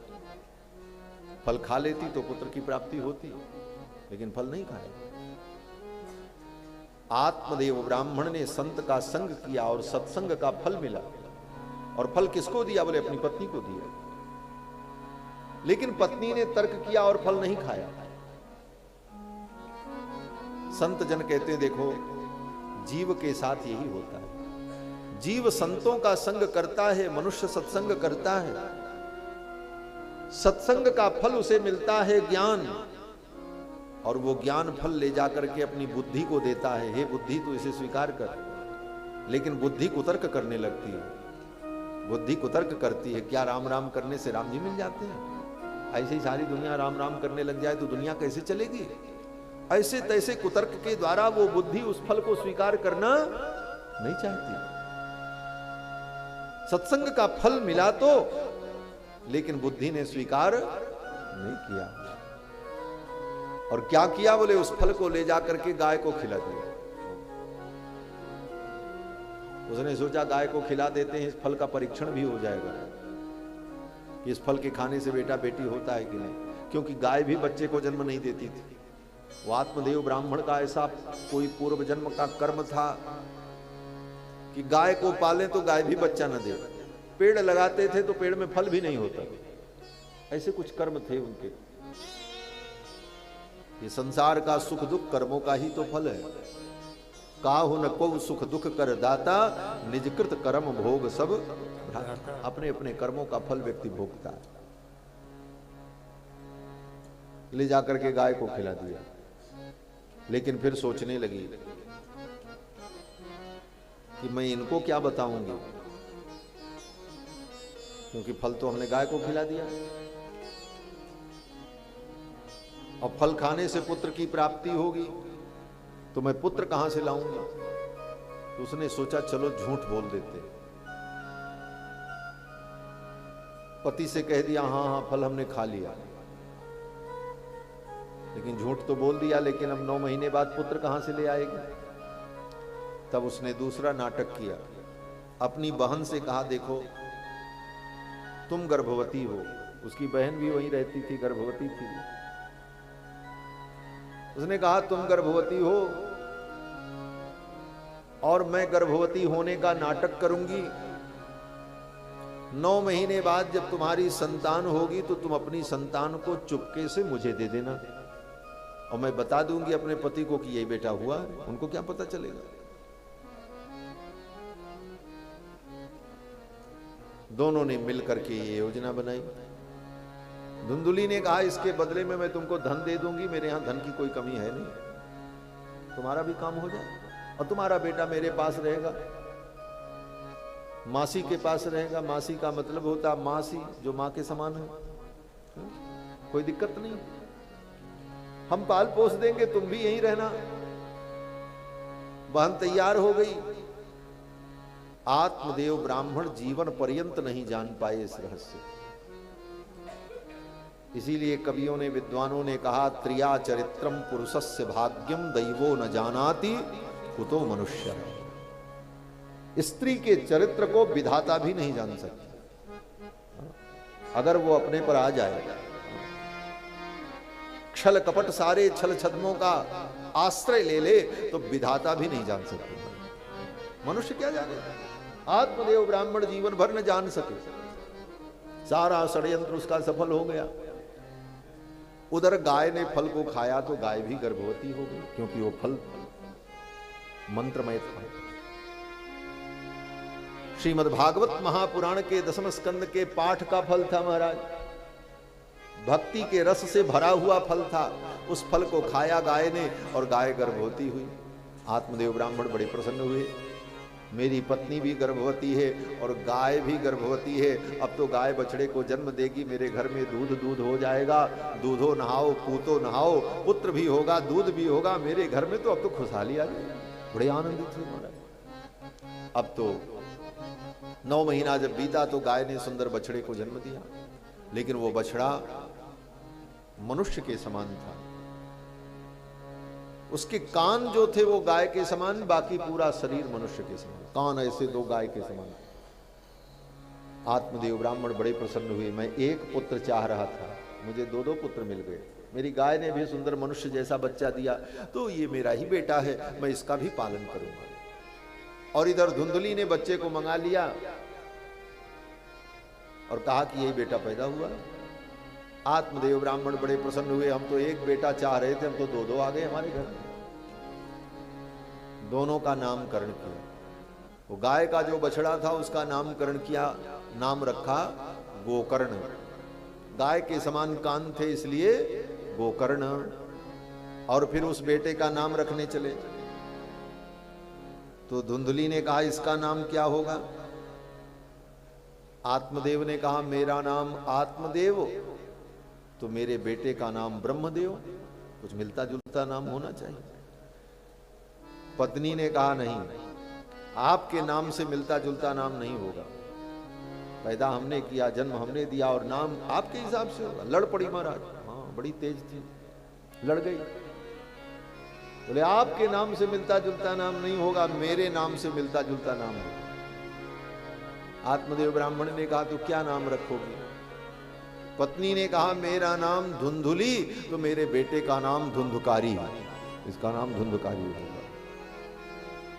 फल खा लेती तो पुत्र की प्राप्ति होती, लेकिन फल नहीं खाया। आत्मदेव ब्राह्मण ने संत का संग किया और सत्संग का फल मिला। और फल किसको दिया? बोले अपनी पत्नी को दिया, लेकिन पत्नी ने तर्क किया और फल नहीं खाया। संत जन कहते हैं देखो, जीव के साथ यही होता है। जीव संतों का संग करता है, मनुष्य सत्संग करता है, सत्संग का फल उसे मिलता है ज्ञान, और वो ज्ञान फल ले जाकर के अपनी बुद्धि को देता है। हे बुद्धि तू इसे स्वीकार कर। लेकिन बुद्धि कुतर्क करने लगती है, बुद्धि कुतर्क करती है। क्या राम राम करने से राम जी मिल जाते हैं? ऐसे ही सारी दुनिया राम राम करने लग जाए तो दुनिया कैसे चलेगी? ऐसे तैसे कुतर्क के द्वारा वो बुद्धि उस फल को स्वीकार करना नहीं चाहती। सत्संग का फल मिला तो, लेकिन बुद्धि ने स्वीकार नहीं किया। और क्या किया? बोले उस फल को ले जाकर के गाय को खिला दिया। उसने सोचा गाय को खिला देते हैं, इस फल का परीक्षण भी हो जाएगा, इस फल के खाने से बेटा बेटी होता है कि नहीं। क्योंकि गाय भी बच्चे को जन्म नहीं देती थी। वो आत्मदेव ब्राह्मण का ऐसा कोई पूर्व जन्म का कर्म था कि गाय को पाले तो गाय भी बच्चा न दे, पेड़ लगाते थे तो पेड़ में फल भी नहीं होता। ऐसे कुछ कर्म थे उनके। ये संसार का सुख दुख कर्मों का ही तो फल है। काहु न को सुख दुख कर दाता, निजकृत कर्म भोग सब भ्राता। अपने अपने कर्मों का फल व्यक्ति भोगता है। ले जाकर के गाय को खिला दिया, लेकिन फिर सोचने लगी कि मैं इनको क्या बताऊंगी, क्योंकि फल तो हमने गाय को खिला दिया, और फल खाने से पुत्र की प्राप्ति होगी तो मैं पुत्र कहां से लाऊंगा। तो उसने सोचा चलो झूठ बोल देते। पति से कह दिया हाँ हाँ फल हमने खा लिया, लेकिन झूठ तो बोल दिया, लेकिन अब 9 महीने बाद पुत्र कहां से ले आएगी। तब उसने दूसरा नाटक किया। अपनी बहन से कहा, देखो तुम गर्भवती हो। उसकी बहन भी वहीं रहती थी, गर्भवती थी। उसने कहा, तुम गर्भवती हो और मैं गर्भवती होने का नाटक करूंगी। 9 महीने बाद जब तुम्हारी संतान होगी तो तुम अपनी संतान को चुपके से मुझे दे देना, और मैं बता दूंगी अपने पति को कि यही बेटा हुआ है। उनको क्या पता चलेगा। दोनों ने मिलकर के ये योजना बनाई। धुंधुली ने कहा, इसके बदले में मैं तुमको धन दे दूंगी, मेरे यहां धन की कोई कमी है नहीं, तुम्हारा भी काम हो जाए और तुम्हारा बेटा मेरे पास रहेगा, मासी के पास रहेगा। मासी का मतलब होता मासी, जो मां के समान है। कोई दिक्कत नहीं, हम पाल पोस देंगे, तुम भी यहीं रहना। बहन तैयार हो गई। आत्मदेव ब्राह्मण जीवन पर्यंत नहीं जान पाए इस रहस्य। इसीलिए कवियों ने, विद्वानों ने कहा, त्रिया चरित्रम पुरुषस्य भाग्यम दैवो न जानाति कुतो मनुष्य। स्त्री के चरित्र को विधाता भी नहीं जान सकती। अगर वो अपने पर आ जाए, छल कपट सारे छल छद्मों का आश्रय ले ले, तो विधाता भी नहीं जान सकते। मनुष्य क्या जाने, आत्मदेव ब्राह्मण जीवन भर न जान सके। सारा षड्यंत्र उसका सफल हो गया। उधर गाय ने फल को खाया तो गाय भी गर्भवती हो गई, क्योंकि वो फल मंत्रमय था। श्रीमद् भागवत महापुराण के 10वें स्कंद के पाठ का फल था महाराज। भक्ति के रस से भरा हुआ फल था। उस फल को खाया गाय ने और गाय गर्भवती हुई। आत्मदेव ब्राह्मण बड़े प्रसन्न हुए। मेरी पत्नी भी गर्भवती है और गाय भी गर्भवती है। अब तो गाय बछड़े को जन्म देगी, मेरे घर में दूध दूध हो जाएगा। दूधो नहाओ पूतो नहाओ, पुत्र भी होगा दूध भी होगा मेरे घर में। तो अब तो खुशहाली आ गई। बड़े आनंदित थे महाराज। अब तो 9 महीना जब बीता तो गाय ने सुंदर बछड़े को जन्म दिया। लेकिन वो बछड़ा मनुष्य के समान था। उसके कान जो थे वो गाय के समान, बाकी पूरा शरीर मनुष्य के समान। कान ऐसे 2 गाय के समान। आत्मदेव ब्राह्मण बड़े प्रसन्न हुए। मैं एक पुत्र चाह रहा था, मुझे 2 पुत्र मिल गए। मेरी गाय ने भी सुंदर मनुष्य जैसा बच्चा दिया, तो ये मेरा ही बेटा है, मैं इसका भी पालन करूंगा। और इधर धुंधली ने बच्चे को मंगा लिया और कहा कि यही बेटा पैदा हुआ। आत्मदेव ब्राह्मण बड़े प्रसन्न हुए। हम तो एक बेटा चाह रहे थे, हम तो 2 आ गए हमारे घर में। दोनों का नामकरण किया। वो गाय का जो बछड़ा था उसका नामकरण किया, नाम रखा गोकर्ण। गाय के समान कान थे इसलिए गोकर्ण। और फिर उस बेटे का नाम रखने चले। तो धुंधली ने कहा, इसका नाम क्या होगा? आत्मदेव ने कहा, मेरा नाम आत्मदेव, तो मेरे बेटे का नाम ब्रह्मदेव। कुछ मिलता जुलता नाम होना चाहिए। पत्नी ने कहा, नहीं, आपके नाम से मिलता जुलता नाम नहीं होगा। पैदा हमने किया, जन्म हमने दिया, और नाम आपके हिसाब से होगा। लड़ पड़ी महाराज। हाँ, बड़ी तेज थी, लड़ गई। बोले, आपके नाम से मिलता जुलता नाम नहीं होगा, मेरे नाम से मिलता जुलता नाम होगा। आत्मदेव ब्राह्मण ने कहा, तो क्या नाम रखोगी? पत्नी ने कहा, मेरा नाम धुंधुली, तो मेरे बेटे का नाम धुंधकारी, इसका नाम धुंधकारी होगा।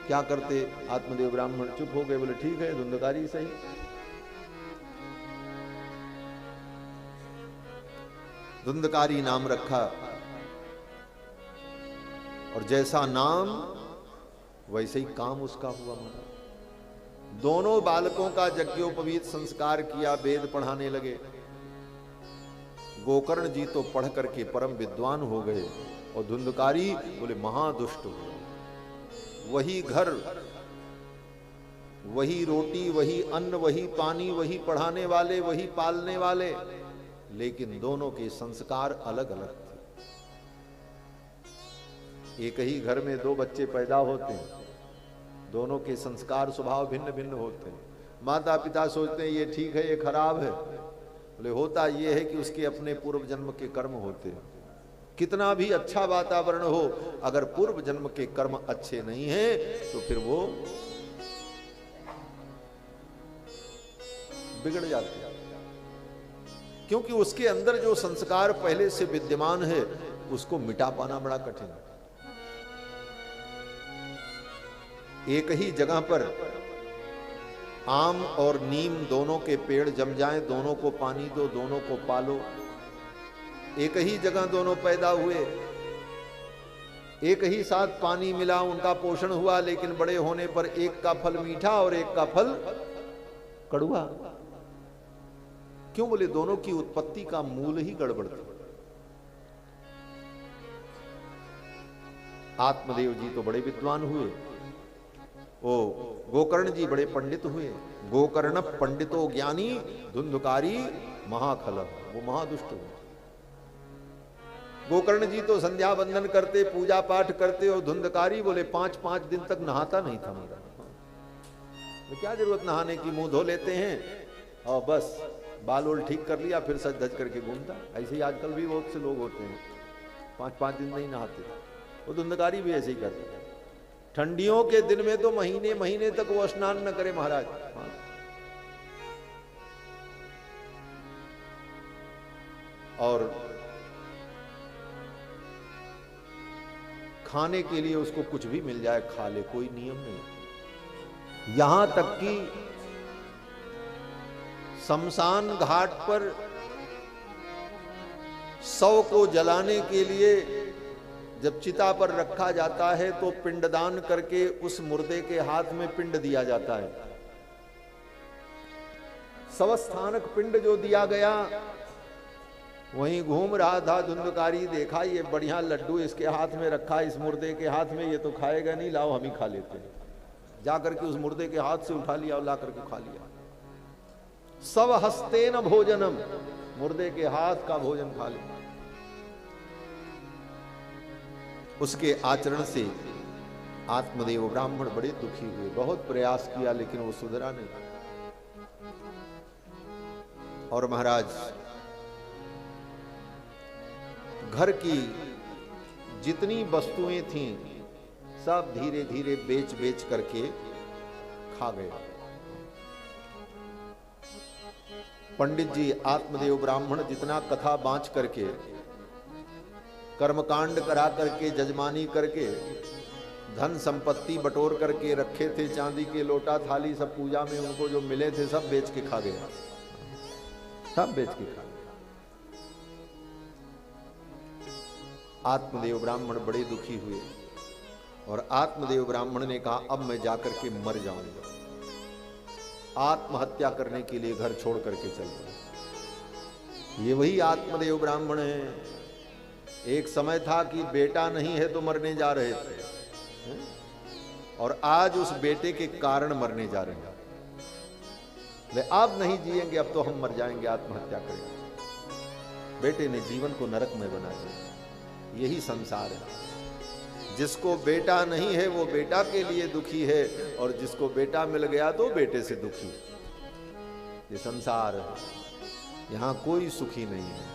क्या करते? आत्मदेव ब्राह्मण चुप हो गए। बोले, ठीक है, धुंधकारी सही। धुंधकारी नाम रखा, और जैसा नाम वैसे ही काम उसका हुआ। महाराज, दोनों बालकों का यज्ञोपवीत संस्कार किया, वेद पढ़ाने लगे। गोकर्ण जी तो पढ़ करके परम विद्वान हो गए, और धुंधकारी बोले महादुष्ट हो। वही घर, वही रोटी, वही अन्न, वही पानी, वही पढ़ाने वाले, वही पालने वाले, लेकिन दोनों के संस्कार अलग अलग थे। एक ही घर में 2 बच्चे पैदा होते हैं, दोनों के संस्कार स्वभाव भिन्न भिन्न होते हैं। माता पिता सोचते हैं ये ठीक है, ये खराब है। बोले, होता ये है कि उसके अपने पूर्व जन्म के कर्म होते हैं। कितना भी अच्छा वातावरण हो, अगर पूर्व जन्म के कर्म अच्छे नहीं हैं तो फिर वो बिगड़ जाती है, क्योंकि उसके अंदर जो संस्कार पहले से विद्यमान है उसको मिटा पाना बड़ा कठिन है। एक ही जगह पर आम और नीम दोनों के पेड़ जम जाएं, दोनों को पानी दो, दोनों को पालो, एक ही जगह दोनों पैदा हुए, एक ही साथ पानी मिला, उनका पोषण हुआ, लेकिन बड़े होने पर एक का फल मीठा और एक का फल कड़वा। क्यों? बोले दोनों की उत्पत्ति का मूल ही गड़बड़ था। आत्मदेव जी तो बड़े विद्वान हुए, ओ गोकर्ण जी बड़े पंडित हुए। गोकर्ण पंडितो ज्ञानी धुंधकारी महाखल, वो महादुष्ट हुए। गोकर्ण जी तो संध्या वंदन करते, पूजा पाठ करते, और धुंधकारी बोले 5-5 दिन तक नहाता नहीं था मेरा। तो क्या जरूरत नहाने की, मुंह धो लेते हैं और बस बाल वोल ठीक कर लिया, फिर सज धज करके घूमता। ऐसे ही आजकल भी बहुत से लोग होते हैं 5-5 दिन नहीं नहाते। वो धुंधकारी भी ऐसे ही करते हैं। ठंडियों के दिन में तो महीने महीने तक वो स्नान न करे महाराज। और खाने के लिए उसको कुछ भी मिल जाए खा ले, कोई नियम नहीं। यहां तक कि शमशान घाट पर शव को जलाने के लिए जब चिता पर रखा जाता है तो पिंडदान करके उस मुर्दे के हाथ में पिंड दिया जाता है। शवस्थानक पिंड जो दिया गया, वहीं घूम रहा था धुंधकारी, देखा ये बढ़िया लड्डू इसके हाथ में रखा, इस मुर्दे के हाथ में, ये तो खाएगा नहीं, लाओ हम ही खा लेते हैं। जाकर के उस मुर्दे के हाथ से उठा लिया और ला करके खा लिया। सब हस्तेन भोजनम, मुर्दे के हाथ का भोजन खा लिया। उसके आचरण से आत्मदेव ब्राह्मण बड़े दुखी हुए, बहुत प्रयास किया लेकिन वो सुधरा नहीं। और महाराज घर की जितनी वस्तुएं थीं सब धीरे धीरे बेच बेच करके खा गए। पंडित जी आत्मदेव ब्राह्मण जितना कथा बांच करके, कर्मकांड करा करके, जजमानी करके, धन संपत्ति बटोर करके रखे थे, चांदी के लोटा थाली सब पूजा में उनको जो मिले थे सब बेच के खा गया, सब बेच के खा गया। आत्मदेव ब्राह्मण बड़े दुखी हुए और आत्मदेव ब्राह्मण ने कहा अब मैं जाकर के मर जाऊंगा, आत्महत्या करने के लिए घर छोड़ करके चल पड़ा। ये वही आत्मदेव ब्राह्मण है। एक समय था कि बेटा नहीं है तो मरने जा रहे थे, और आज उस बेटे के कारण मरने जा रहे हैं। वे अब नहीं जिएंगे, अब तो हम मर जाएंगे, आत्महत्या करेंगे। बेटे ने जीवन को नरक में बना दिया। यही संसार है। जिसको बेटा नहीं है वो बेटा के लिए दुखी है, और जिसको बेटा मिल गया तो बेटे से दुखी। ये संसार है, यहां कोई सुखी नहीं है।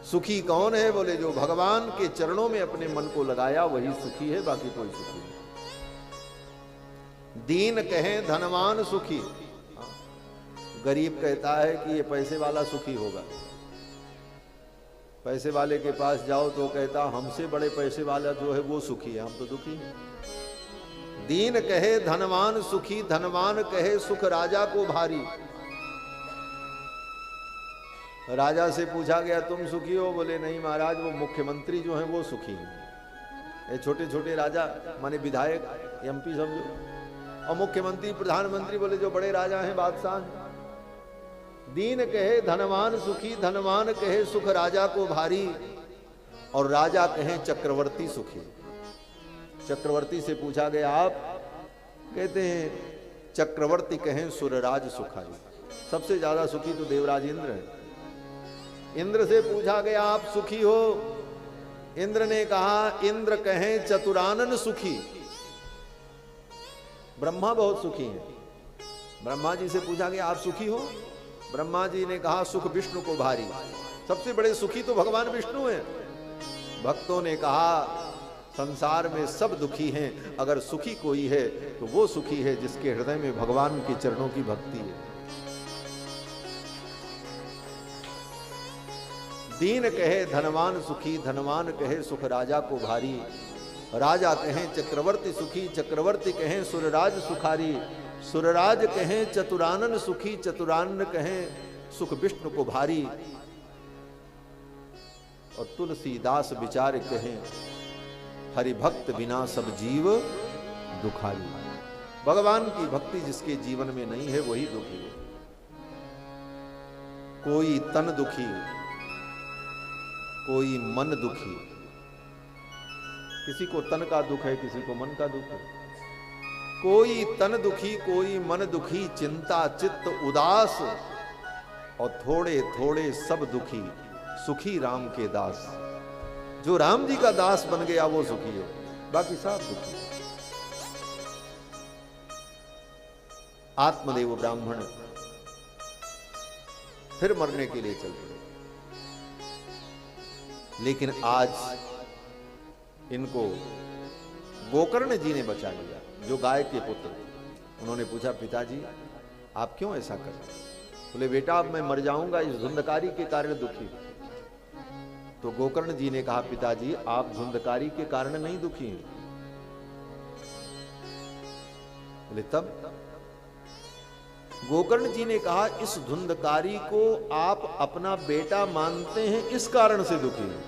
सुखी कौन है? बोले जो भगवान के चरणों में अपने मन को लगाया वही सुखी है, बाकी कोई सुखी नहीं। दीन कहें धनवान सुखी, गरीब कहता है कि ये पैसे वाला सुखी होगा। पैसे वाले के पास जाओ तो कहता हमसे बड़े पैसे वाला जो है वो सुखी है, हम तो दुखी हैं। दीन कहे धनवान सुखी, धनवान कहे सुख राजा को भारी। राजा से पूछा गया तुम सुखी हो? बोले नहीं महाराज, वो मुख्यमंत्री जो है वो सुखी है। ये छोटे छोटे राजा माने विधायक, एमपी समझो, और मुख्यमंत्री प्रधानमंत्री बोले जो बड़े राजा हैं, बादशाह हैं। दीन कहे धनवान सुखी, धनवान कहे सुख राजा को भारी, और राजा कहे चक्रवर्ती सुखी। चक्रवर्ती से पूछा गया आप? कहते हैं चक्रवर्ती कहें सुरराज सुखारी। सबसे ज्यादा सुखी तो देवराज इंद्र है। इंद्र से पूछा गया आप सुखी हो? इंद्र ने कहा इंद्र कहें चतुरानन सुखी। ब्रह्मा बहुत सुखी हैं। ब्रह्मा जी से पूछा गया आप सुखी हो? ब्रह्मा जी ने कहा सुख विष्णु को भारी। सबसे बड़े सुखी तो भगवान विष्णु हैं। भक्तों ने कहा संसार में सब दुखी हैं, अगर सुखी कोई है तो वो सुखी है जिसके हृदय में भगवान के चरणों की भक्ति है। दीन कहे धनवान सुखी, धनवान कहे सुख राजा को भारी। राजा कहें चक्रवर्ती सुखी, चक्रवर्ती कहें सुरराज सुखारी। सुरराज कहें चतुरानन सुखी, चतुरानन कहें सुख विष्णु को भारी। और तुलसीदास विचार कहें हरि भक्त बिना सब जीव दुखारी। भगवान की भक्ति जिसके जीवन में नहीं है वही दुखी है। कोई तन दुखी, कोई मन दुखी। किसी को तन का दुख है, किसी को मन का दुख है। कोई तन दुखी, कोई मन दुखी, चिंता चित्त उदास। और थोड़े थोड़े सब दुखी, सुखी राम के दास। जो राम जी का दास बन गया वो सुखी है, बाकी सब दुखी। आत्मदेव ब्राह्मण फिर मरने के लिए चल पड़े। लेकिन आज इनको गोकर्ण जी ने बचा लिया, जो गाय के पुत्र। उन्होंने पूछा पिताजी आप क्यों ऐसा कर रहे? बोले बेटा अब मैं मर जाऊंगा, इस धुंधकारी के कारण दुखी। तो गोकर्ण जी ने कहा पिताजी आप धुंधकारी के कारण नहीं दुखी हैं। बोले तब? गोकर्ण जी ने कहा इस धुंधकारी को आप अपना बेटा मानते हैं, इस कारण से दुखी हैं।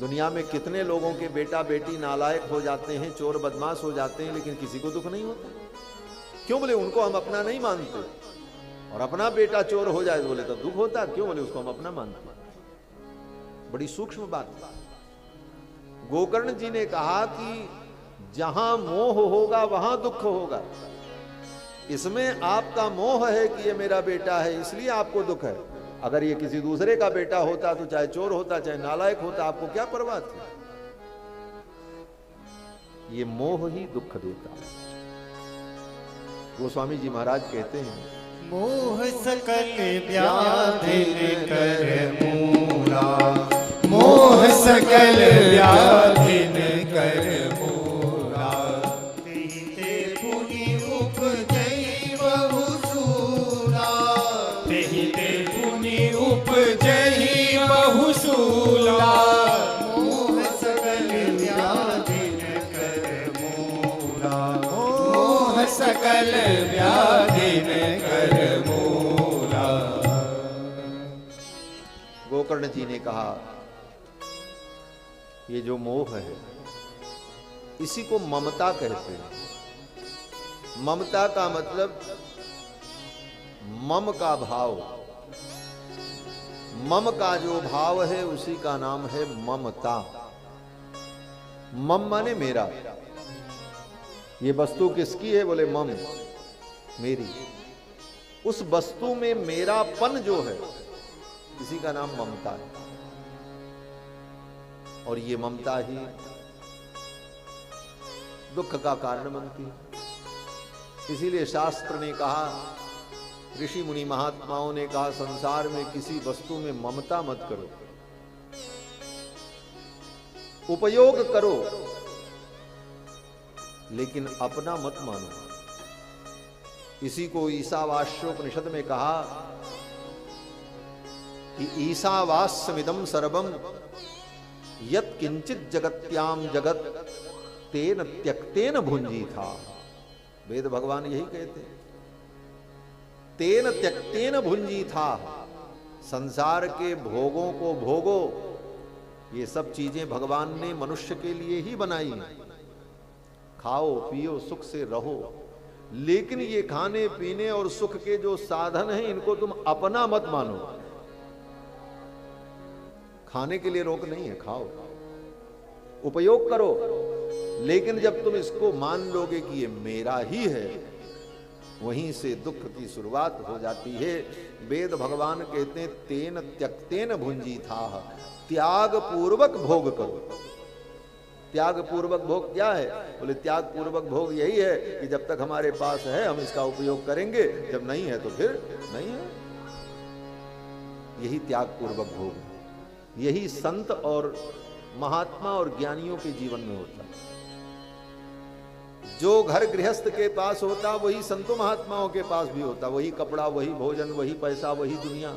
दुनिया में कितने लोगों के बेटा बेटी नालायक हो जाते हैं, चोर बदमाश हो जाते हैं, लेकिन किसी को दुख नहीं होता। क्यों? बोले उनको हम अपना नहीं मानते। और अपना बेटा चोर हो जाए तो बोले तब दुख होता है। क्यों? बोले उसको हम अपना मानते। बड़ी सूक्ष्म बात। गोकर्ण जी ने कहा कि जहां मोह होगा वहां दुख होगा। इसमें आपका मोह है कि ये मेरा बेटा है इसलिए आपको दुख है। अगर ये किसी दूसरे का बेटा होता तो चाहे चोर होता चाहे नालायक होता, आपको क्या परवाह थी? ये मोह ही दुख देता। गोस्वामी जी महाराज कहते हैं मोह सकल व्याधि कर मूला, मोह सकल व्याधि कर मूला। तेहि पुनि उपजई बहु सूला, तेहि पुनि उपजई बहु सूला। मोह सकल व्याधि कर मूला, मोह सकल व्याधि कर मूला। गोकर्ण जी ने कहा ये जो मोह है इसी को ममता कहते हैं। ममता का मतलब मम का भाव। मम का जो भाव है उसी का नाम है ममता। मम माने मेरा। ये वस्तु किसकी है? बोले मम, मेरी। उस वस्तु में मेरापन जो है इसी का नाम ममता है। और ये ममता ही दुख का कारण बनती है। इसीलिए शास्त्र ने कहा, ऋषि मुनि महात्माओं ने कहा संसार में किसी वस्तु में ममता मत करो, उपयोग करो लेकिन अपना मत मानो। इसी को ईशावास्योपनिषद में कहा कि ईशावास्यमिदं सर्वं यत् किंचित जगत्याम जगत तेन त्यक्तेन भुंजी था। वेद भगवान यही कहते हैं, तेन त्यक्तेन भुंजी था। संसार के भोगों को भोगो। ये सब चीजें भगवान ने मनुष्य के लिए ही बनाई। खाओ पियो सुख से रहो, लेकिन ये खाने पीने और सुख के जो साधन हैं इनको तुम अपना मत मानो। खाने के लिए रोक नहीं है, खाओ उपयोग करो, लेकिन जब तुम इसको मान लोगे कि ये मेरा ही है, वहीं से दुख की शुरुआत हो जाती है। वेद भगवान कहते हैं तेन त्यक्तेन भुंजी था, त्याग पूर्वक भोग करो। त्याग पूर्वक भोग क्या है? बोले त्याग पूर्वक भोग यही है कि जब तक हमारे पास है हम इसका उपयोग करेंगे, जब नहीं है तो फिर नहीं है। यही त्याग पूर्वक भोग है। यही संत और महात्मा और ज्ञानियों के जीवन में होता है। जो घर गृहस्थ के पास होता वही संतों महात्माओं के पास भी होता, वही कपड़ा, वही भोजन, वही पैसा, वही दुनिया।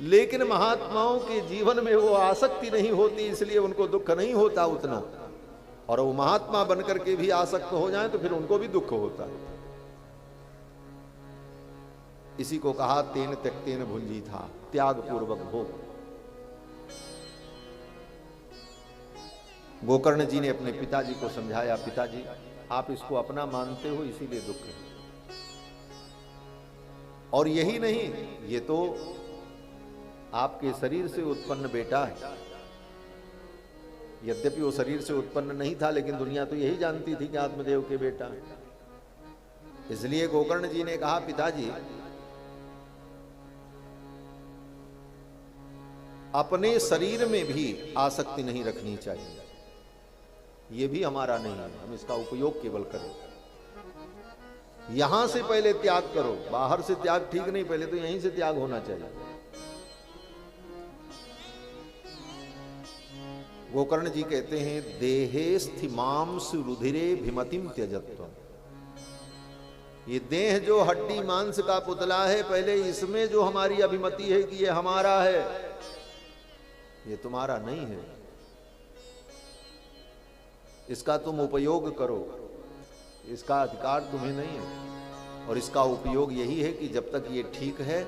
लेकिन महात्माओं के जीवन में वो आसक्ति नहीं होती, इसलिए उनको दुख नहीं होता उतना। और वो महात्मा बनकर के भी आसक्त हो जाए तो फिर उनको भी दुख होता है। इसी को कहा तेन त्यक्तेन भुंजी था, त्याग पूर्वक भोग। गोकर्ण जी ने अपने पिताजी को समझाया, पिताजी आप इसको अपना मानते हो इसीलिए दुख है। और यही नहीं, ये तो आपके शरीर से उत्पन्न बेटा है। यद्यपि वो शरीर से उत्पन्न नहीं था, लेकिन दुनिया तो यही जानती थी कि आत्मदेव के बेटा है। इसलिए गोकर्ण जी ने कहा, पिताजी अपने शरीर में भी आसक्ति नहीं रखनी चाहिए, ये भी हमारा नहीं है, हम इसका उपयोग केवल करें। यहां से पहले त्याग करो, बाहर से त्याग ठीक नहीं, पहले तो यहीं से त्याग होना चाहिए। गोकर्ण जी कहते हैं, देहे स्थिमांस रुधिरे भिमतिम त्यजत्व। ये देह जो हड्डी मांस का पुतला है, पहले इसमें जो हमारी अभिमति है कि ये हमारा है, ये तुम्हारा नहीं है, इसका तुम उपयोग करो, इसका अधिकार तुम्हें नहीं है। और इसका उपयोग यही है कि जब तक ये ठीक है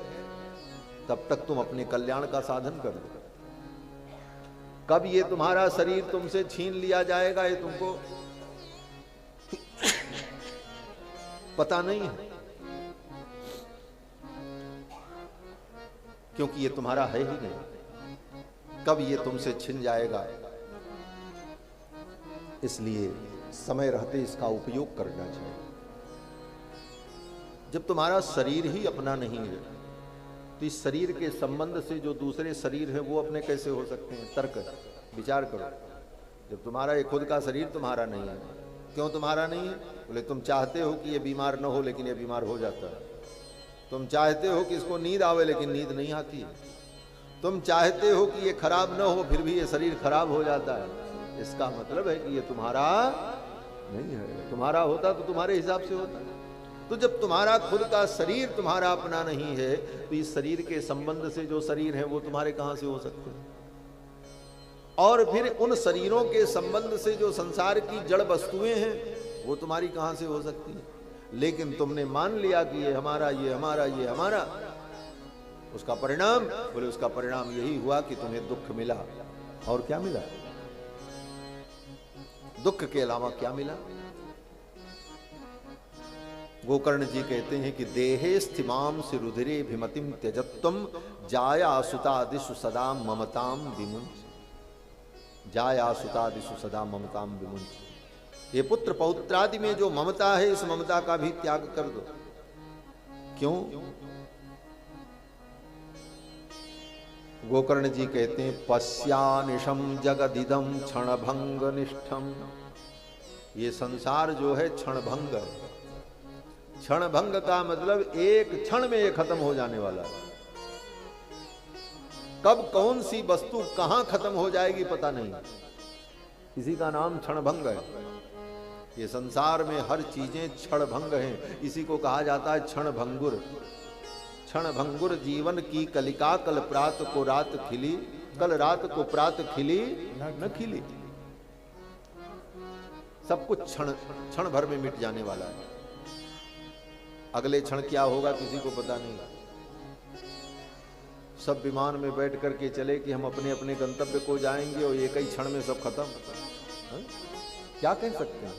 तब तक तुम अपने कल्याण का साधन कर दो। कब ये तुम्हारा शरीर तुमसे छीन लिया जाएगा ये तुमको पता नहीं है, क्योंकि ये तुम्हारा है ही नहीं। कब ये तुमसे छिन जाएगा, इसलिए समय रहते इसका उपयोग करना चाहिए। जब तुम्हारा शरीर ही अपना नहीं है तो इस शरीर के संबंध से जो दूसरे शरीर हैं वो अपने कैसे हो सकते हैं? तर्क विचार करो। जब तुम्हारा ये खुद का शरीर तुम्हारा नहीं है, क्यों तुम्हारा नहीं है? बोले तुम चाहते हो कि ये बीमार न हो, लेकिन ये बीमार हो जाता है। तुम चाहते हो कि इसको नींद आवे, लेकिन नींद नहीं आती है। तुम चाहते हो कि ये खराब न हो, फिर भी ये शरीर खराब हो जाता है। इसका मतलब है कि ये तुम्हारा नहीं है। तुम्हारा होता तो तुम्हारे हिसाब से होता। तो जब तुम्हारा खुद का शरीर तुम्हारा अपना नहीं है तो इस शरीर के संबंध से जो शरीर है वो तुम्हारे कहां से हो सकते हैं? और फिर उन शरीरों के संबंध से जो संसार की जड़ वस्तुएं हैं वो तुम्हारी कहां से हो सकती है? लेकिन तुमने मान लिया कि ये हमारा, ये हमारा, ये हमारा। उसका परिणाम, बोले उसका परिणाम यही हुआ कि तुम्हें दुख मिला। और क्या मिला? दुख के अलावा क्या मिला? गोकर्ण जी कहते हैं कि देहे स्थिमाम से रुधिरे भिमतिम त्यजत्वम जाया सुतादिषु सदा ममताम विमुंच। जाया सुतादिषु सदा ममताम विमुंच। ये पुत्र पौत्रादि में जो ममता है, इस ममता का भी त्याग कर दो। क्यों? गोकर्ण जी कहते हैं पश्यानिशम जगदिदम क्षणभंग निष्ठम। ये संसार जो है क्षणभंग है। क्षणभंग का मतलब एक क्षण में ये खत्म हो जाने वाला है। कब कौन सी वस्तु कहां खत्म हो जाएगी पता नहीं, इसी का नाम क्षणभंग है। ये संसार में हर चीजें क्षणभंग हैं, इसी को कहा जाता है क्षणभंगुर। क्षणभंगुर जीवन की कलिका, कल प्रात को रात खिली, कल रात को प्रात खिली न खिली। सब कुछ क्षण भर में मिट जाने वाला है। अगले क्षण क्या होगा किसी को पता नहीं। सब विमान में बैठ करके चले कि हम अपने अपने गंतव्य को जाएंगे और एक ही क्षण में सब खत्म। क्या कह सकते हैं?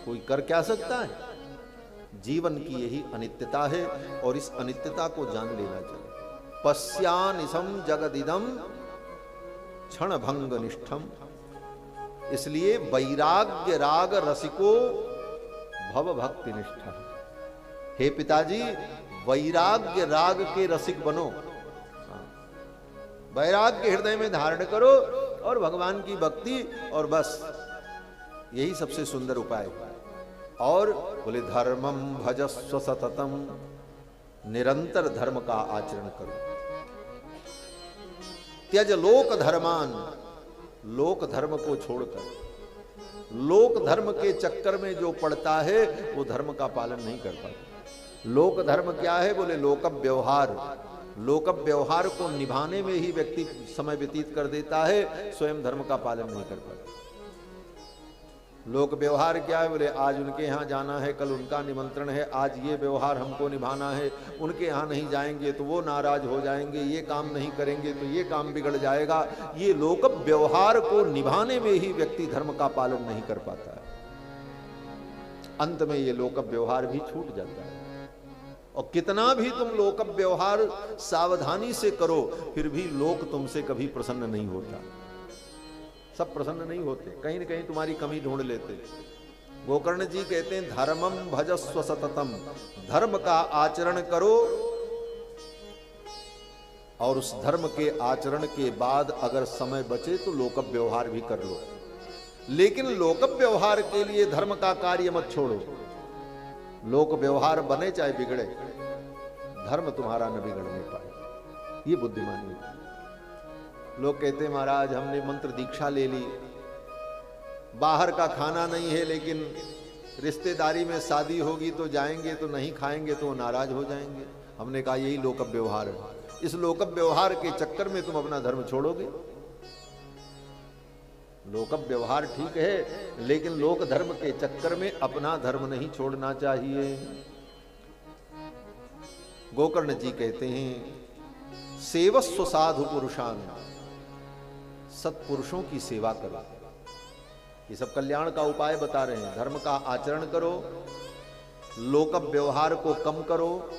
कोई कर क्या सकता है? जीवन की यही अनित्यता है और इस अनित्यता को जान लेना चाहिए। पश्यानिशम जगदिदम क्षणभंग निष्ठम। इसलिए वैराग्य राग रसिको भव भक्ति निष्ठा। हे पिताजी, वैराग्य राग के रसिक बनो। वैराग्य हृदय में धारण करो और भगवान की भक्ति, और बस यही सबसे सुंदर उपाय है। और बोले धर्मम भजस्व सततम, निरंतर धर्म का आचरण करो। त्यज लोक धर्मान, लोक धर्म को छोड़कर लोक धर्म के चक्कर में जो पड़ता है वो धर्म का पालन नहीं कर पाता। लोक धर्म क्या है? बोले लोक व्यवहार। लोक व्यवहार को निभाने में ही व्यक्ति समय व्यतीत कर देता है, स्वयं धर्म का पालन नहीं कर पाता। लोक व्यवहार क्या है? बोले आज उनके यहाँ जाना है, कल उनका निमंत्रण है, आज ये व्यवहार हमको निभाना है, उनके यहाँ नहीं जाएंगे तो वो नाराज हो जाएंगे, ये काम नहीं करेंगे तो ये काम बिगड़ जाएगा। ये लोक व्यवहार को निभाने में ही व्यक्ति धर्म का पालन नहीं कर पाता है। अंत में ये लोक व्यवहार भी छूट जाता है। और कितना भी तुम लोक व्यवहार सावधानी से करो, फिर भी लोक तुमसे कभी प्रसन्न नहीं होता। सब प्रसन्न नहीं होते, कहीं न कहीं तुम्हारी कमी ढूंढ लेते। गोकर्ण जी कहते हैं धर्मम भजस्व सततम, धर्म का आचरण करो और उस धर्म के आचरण के बाद अगर समय बचे तो लोक व्यवहार भी कर लो, लेकिन लोक व्यवहार के लिए धर्म का कार्य मत छोड़ो। लोक व्यवहार बने चाहे बिगड़े, धर्म तुम्हारा न बिगड़ने पाए। ये बुद्धिमानी है। लोग कहते हैं महाराज हमने मंत्र दीक्षा ले ली, बाहर का खाना नहीं है, लेकिन रिश्तेदारी में शादी होगी तो जाएंगे, तो नहीं खाएंगे तो नाराज हो जाएंगे। हमने कहा यही लोक व्यवहार है। इस लोक व्यवहार के चक्कर में तुम अपना धर्म छोड़ोगे। लोक व्यवहार ठीक है, लेकिन लोक धर्म के चक्कर में अपना धर्म नहीं छोड़ना चाहिए। गोकर्ण जी कहते हैं सेवस्व साधु पुरुषान, सत्पुरुषों की सेवा करो। ये सब कल्याण का उपाय बता रहे हैं। धर्म का आचरण करो, लोक व्यवहार को कम करो,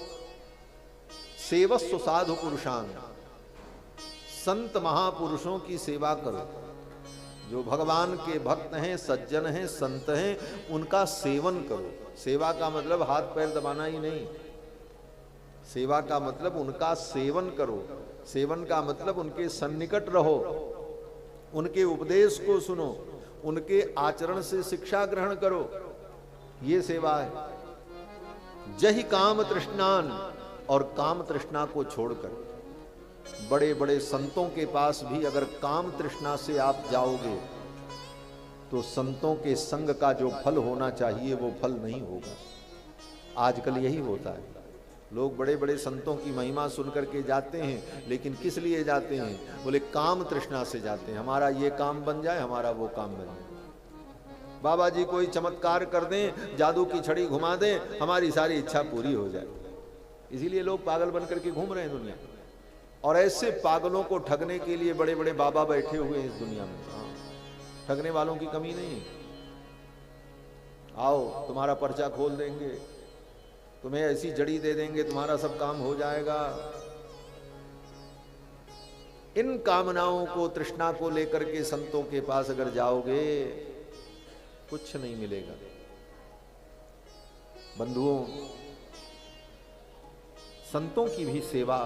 सेवस्व साधु पुरुषान, संत महापुरुषों की सेवा करो। जो भगवान के भक्त हैं, सज्जन हैं, संत हैं, उनका सेवन करो। सेवा का मतलब हाथ पैर दबाना ही नहीं, सेवा का मतलब उनका सेवन करो। सेवन का मतलब उनके सन्निकट रहो, उनके उपदेश को सुनो, उनके आचरण से शिक्षा ग्रहण करो। ये सेवा है। जहि काम तृष्णान, और काम तृष्णा को छोड़कर बड़े बड़े संतों के पास भी अगर काम तृष्णा से आप जाओगे तो संतों के संग का जो फल होना चाहिए वो फल नहीं होगा। आजकल यही होता है। लोग बड़े बड़े संतों की महिमा सुन करके जाते हैं, लेकिन किस लिए जाते हैं? बोले काम तृष्णा से जाते हैं। हमारा ये काम बन जाए, हमारा वो काम बन जाए। बाबा जी कोई चमत्कार कर दें, जादू की छड़ी घुमा दें, हमारी सारी इच्छा पूरी हो जाए। इसीलिए लोग पागल बन करके घूम रहे हैं दुनिया में। और ऐसे पागलों को ठगने के लिए बड़े बड़े बाबा बैठे हुए हैं इस दुनिया में। हाँ, ठगने वालों की कमी नहीं है। आओ तुम्हारा पर्चा खोल देंगे, तुम्हें ऐसी जड़ी दे देंगे, तुम्हारा सब काम हो जाएगा। इन कामनाओं को, तृष्णा को लेकर के संतों के पास अगर जाओगे कुछ नहीं मिलेगा। बंधुओं, संतों की भी सेवा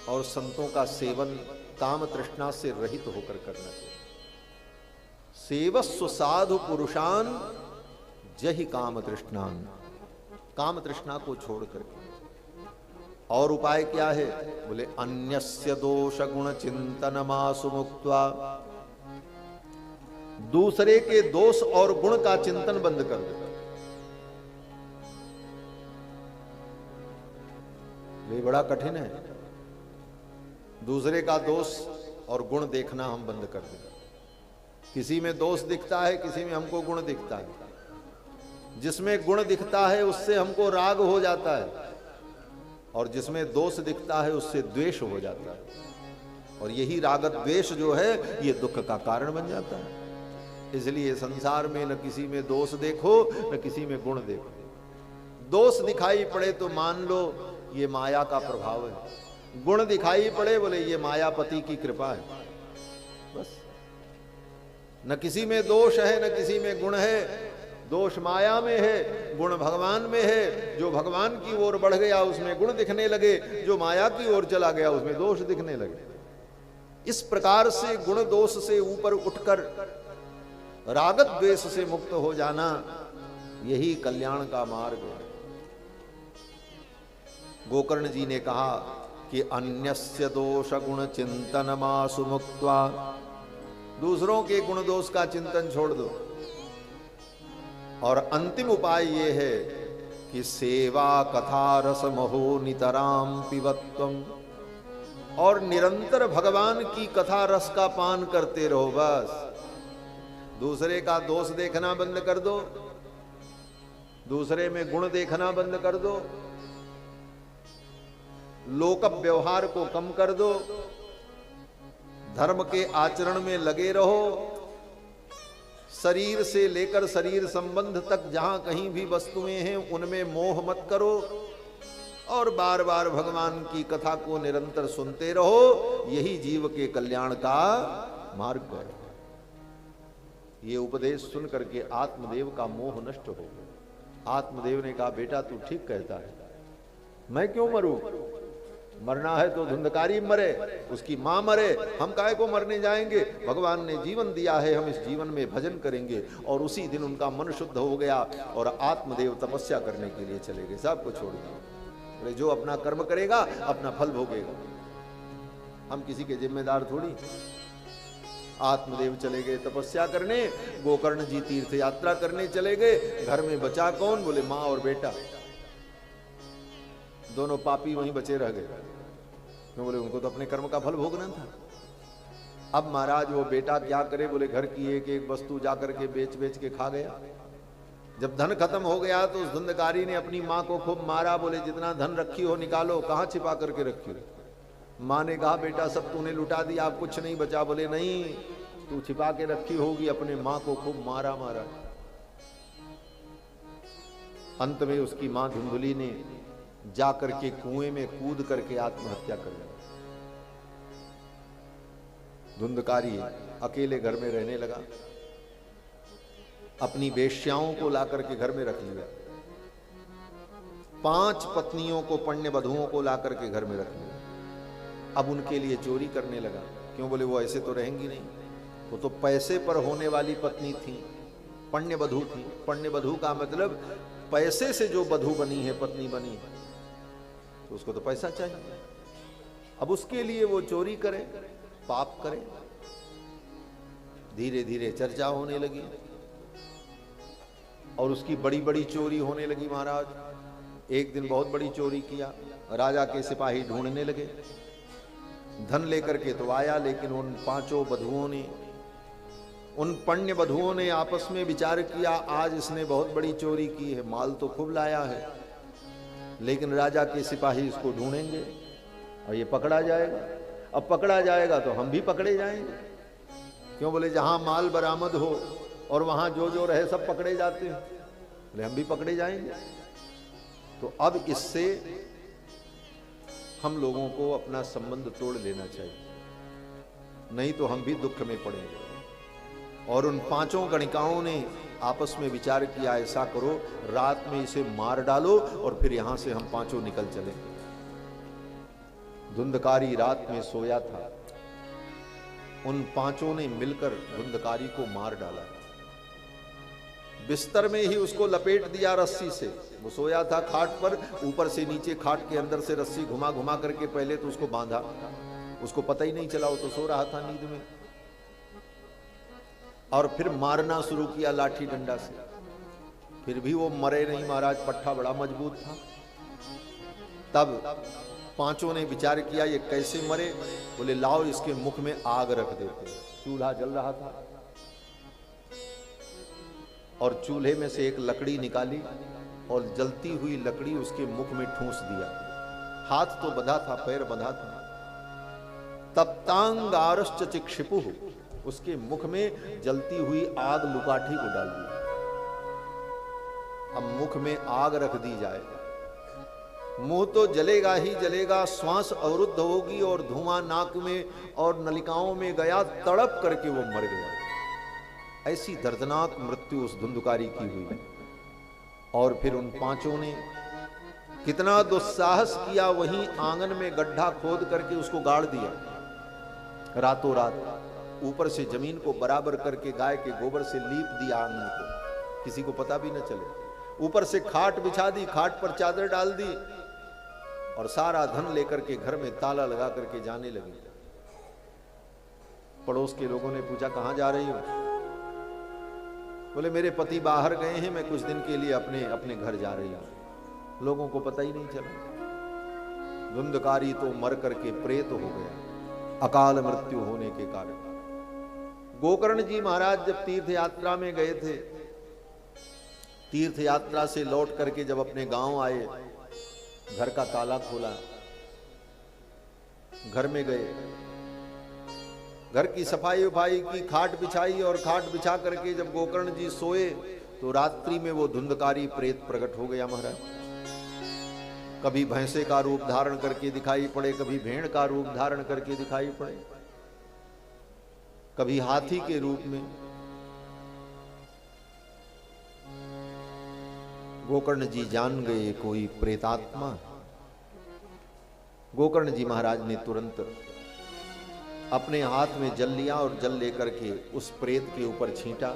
और संतों का सेवन काम तृष्णा से रहित होकर करना चाहिए। सेवस्व साधु पुरुषान जहि काम तृष्णान, काम तृष्णा को छोड़ करके। और उपाय क्या है? बोले अन्यस्य दोष गुण चिंतनमासु मुक्त्वा, दूसरे के दोष और गुण का चिंतन बंद कर दो। ये बड़ा कठिन है। दूसरे का दोष और गुण देखना हम बंद कर दें। किसी में दोष दिखता है, किसी में हमको गुण दिखता है। जिसमें गुण दिखता है उससे हमको राग हो जाता है, और जिसमें दोष दिखता है उससे द्वेष हो जाता है। और यही राग द्वेष जो है ये दुख का कारण बन जाता है। इसलिए संसार में न किसी में दोष देखो, न किसी में गुण देखो। दोष दिखाई पड़े तो मान लो ये माया का प्रभाव है, गुण दिखाई पड़े बोले ये मायापति की कृपा है। बस, न किसी में दोष है न किसी में गुण है। दोष माया में है, गुण भगवान में है। जो भगवान की ओर बढ़ गया उसमें गुण दिखने लगे, जो माया की ओर चला गया उसमें दोष दिखने लगे। इस प्रकार से गुण दोष से ऊपर उठकर रागत द्वेष से मुक्त हो जाना, यही कल्याण का मार्ग है। गोकर्ण जी ने कहा कि अन्यस्य दोष गुण चिंतनमासु मुक्त्वा, दूसरों के गुण दोष का चिंतन छोड़ दो। और अंतिम उपाय ये है कि सेवा कथा रस महो नितराम पिबत्वम, और निरंतर भगवान की कथा रस का पान करते रहो। बस दूसरे का दोष देखना बंद कर दो, दूसरे में गुण देखना बंद कर दो, लोक व्यवहार को कम कर दो, धर्म के आचरण में लगे रहो। शरीर से लेकर शरीर संबंध तक जहां कहीं भी वस्तुएं हैं उनमें मोह मत करो, और बार बार भगवान की कथा को निरंतर सुनते रहो। यही जीव के कल्याण का मार्ग है। ये उपदेश सुन करके आत्मदेव का मोह नष्ट हो गया। आत्मदेव ने कहा, बेटा तू ठीक कहता है, मैं क्यों मरूं? मरना है तो धुंधकारी मरे, उसकी मां मरे, हम काहे को मरने जाएंगे? भगवान ने जीवन दिया है, हम इस जीवन में भजन करेंगे। और उसी दिन उनका मन शुद्ध हो गया और आत्मदेव तपस्या करने के लिए चले गए। सब कुछ छोड़ दिया, जो अपना कर्म करेगा अपना फल भोगेगा, हम किसी के जिम्मेदार थोड़ी। आत्मदेव चले गए तपस्या करने, गोकर्ण जी तीर्थ यात्रा करने चले गए। घर में बचा कौन? बोले मां और बेटा, दोनों पापी वहीं बचे रह गए। क्यों? बोले उनको तो अपने कर्म का फल भोगना था। अब महाराज वो बेटा क्या करे? बोले घर की एक एक वस्तु जाकर के बेच बेच के खा गया। जब धन खत्म हो गया तो उस धुंधकारी ने अपनी मां को खूब मारा। बोले जितना धन रखी हो निकालो, कहां छिपा करके रखी हो? मां ने कहा, बेटा सब तूने लुटा दिया, अब कुछ नहीं बचा। बोले नहीं, तू छिपा के रखी होगी। अपने मां को खूब मारा मारा। अंत में उसकी मां धुंधुली ने जाकर के कुएं में कूद करके आत्महत्या कर ली। धुंधकारी अकेले घर में रहने लगा। अपनी वेश्याओं को लाकर के घर में रख लिया। 5 पत्नियों को, पण्य वधुओं को लाकर के घर में रख लिया। अब उनके लिए चोरी करने लगा। क्यों? बोले वो ऐसे तो रहेंगी नहीं, वो तो पैसे पर होने वाली पत्नी थी, पण्य वधु थी। पण्य वधु का मतलब पैसे से जो वधु बनी है, पत्नी बनी है, तो उसको तो पैसा चाहिए। अब उसके लिए वो चोरी करे, पाप करे। धीरे धीरे चर्चा होने लगी और उसकी बड़ी बड़ी चोरी होने लगी। महाराज एक दिन बहुत बड़ी चोरी किया। राजा के सिपाही ढूंढने लगे। धन लेकर के तो आया, लेकिन उन 5 वधुओं ने, उन पण्य वधुओं ने आपस में विचार किया, आज इसने बहुत बड़ी चोरी की है, माल तो खूब लाया है, लेकिन राजा के सिपाही इसको ढूंढेंगे और ये पकड़ा जाएगा। अब पकड़ा जाएगा तो हम भी पकड़े जाएंगे। क्यों? बोले जहां माल बरामद हो और वहां जो जो रहे सब पकड़े जाते हैं, बोले हम भी पकड़े जाएंगे। तो अब इससे हम लोगों को अपना संबंध तोड़ लेना चाहिए, नहीं तो हम भी दुख में पड़ेंगे। और उन 5 गणिकाओं ने आपस में विचार किया, ऐसा करो रात में इसे मार डालो और फिर यहां से हम 5 निकल चले। धुंधकारी रात में सोया था। उन 5 ने मिलकर धुंधकारी को मार डाला। बिस्तर में ही उसको लपेट दिया रस्सी से। वो सोया था खाट पर, ऊपर से नीचे खाट के अंदर से रस्सी घुमा घुमा करके पहले तो उसको बांधा। उसको पता ही नहीं चला, वो तो सो रहा था नींद में। और फिर मारना शुरू किया लाठी डंडा से। फिर भी वो मरे नहीं महाराज, पट्टा बड़ा मजबूत था। तब 5 ने विचार किया ये कैसे मरे? बोले लाओ इसके मुख में आग रख देते। चूल्हा जल रहा था और चूल्हे में से एक लकड़ी निकाली और जलती हुई लकड़ी उसके मुख में ठूंस दिया। हाथ तो बंधा था, पैर बंधा था। तब तांगारश्च चिक्षिपुः, उसके मुख में जलती हुई आग लुकाठी को डाल दी। अब मुख में आग रख दी जाए, मुंह तो जलेगा ही जलेगा, श्वास अवरुद्ध होगी और धुआं नाक में और नलिकाओं में गया, तड़प करके वो मर गया। ऐसी दर्दनाक मृत्यु उस धुंधकारी की हुई। और फिर उन 5 ने कितना दुस्साहस किया, वहीं आंगन में गड्ढा खोद करके उसको गाड़ दिया। रातों रात ऊपर से जमीन को बराबर करके गाय के गोबर से लीप दिया आंगन को, किसी को पता भी न चले। ऊपर से खाट बिछा दी, खाट पर चादर डाल दी और सारा धन लेकर के घर में ताला लगा करके जाने लगी। पड़ोस के लोगों ने पूछा कहां जा रही हो? बोले मेरे पति बाहर गए हैं, मैं कुछ दिन के लिए अपने अपने घर जा रही हूं। लोगों को पता ही नहीं चला। धुंधकारी तो मर करके प्रेत हो गया अकाल मृत्यु होने के कारण। गोकर्ण जी महाराज जब तीर्थ यात्रा में गए थे, तीर्थ यात्रा से लौट करके जब अपने गांव आए, घर का ताला खोला, घर में गए, घर की सफाई उफाई की, खाट बिछाई, और खाट बिछा करके जब गोकर्ण जी सोए तो रात्रि में वो धुंधकारी प्रेत प्रकट हो गया महाराज। कभी भैंसे का रूप धारण करके दिखाई पड़े, कभी भेड़ का रूप धारण करके दिखाई पड़े, कभी हाथी के रूप में। गोकर्ण जी जान गए कोई प्रेतात्मा। गोकर्ण जी महाराज ने तुरंत अपने हाथ में जल लिया और जल लेकर के उस प्रेत के ऊपर छींटा।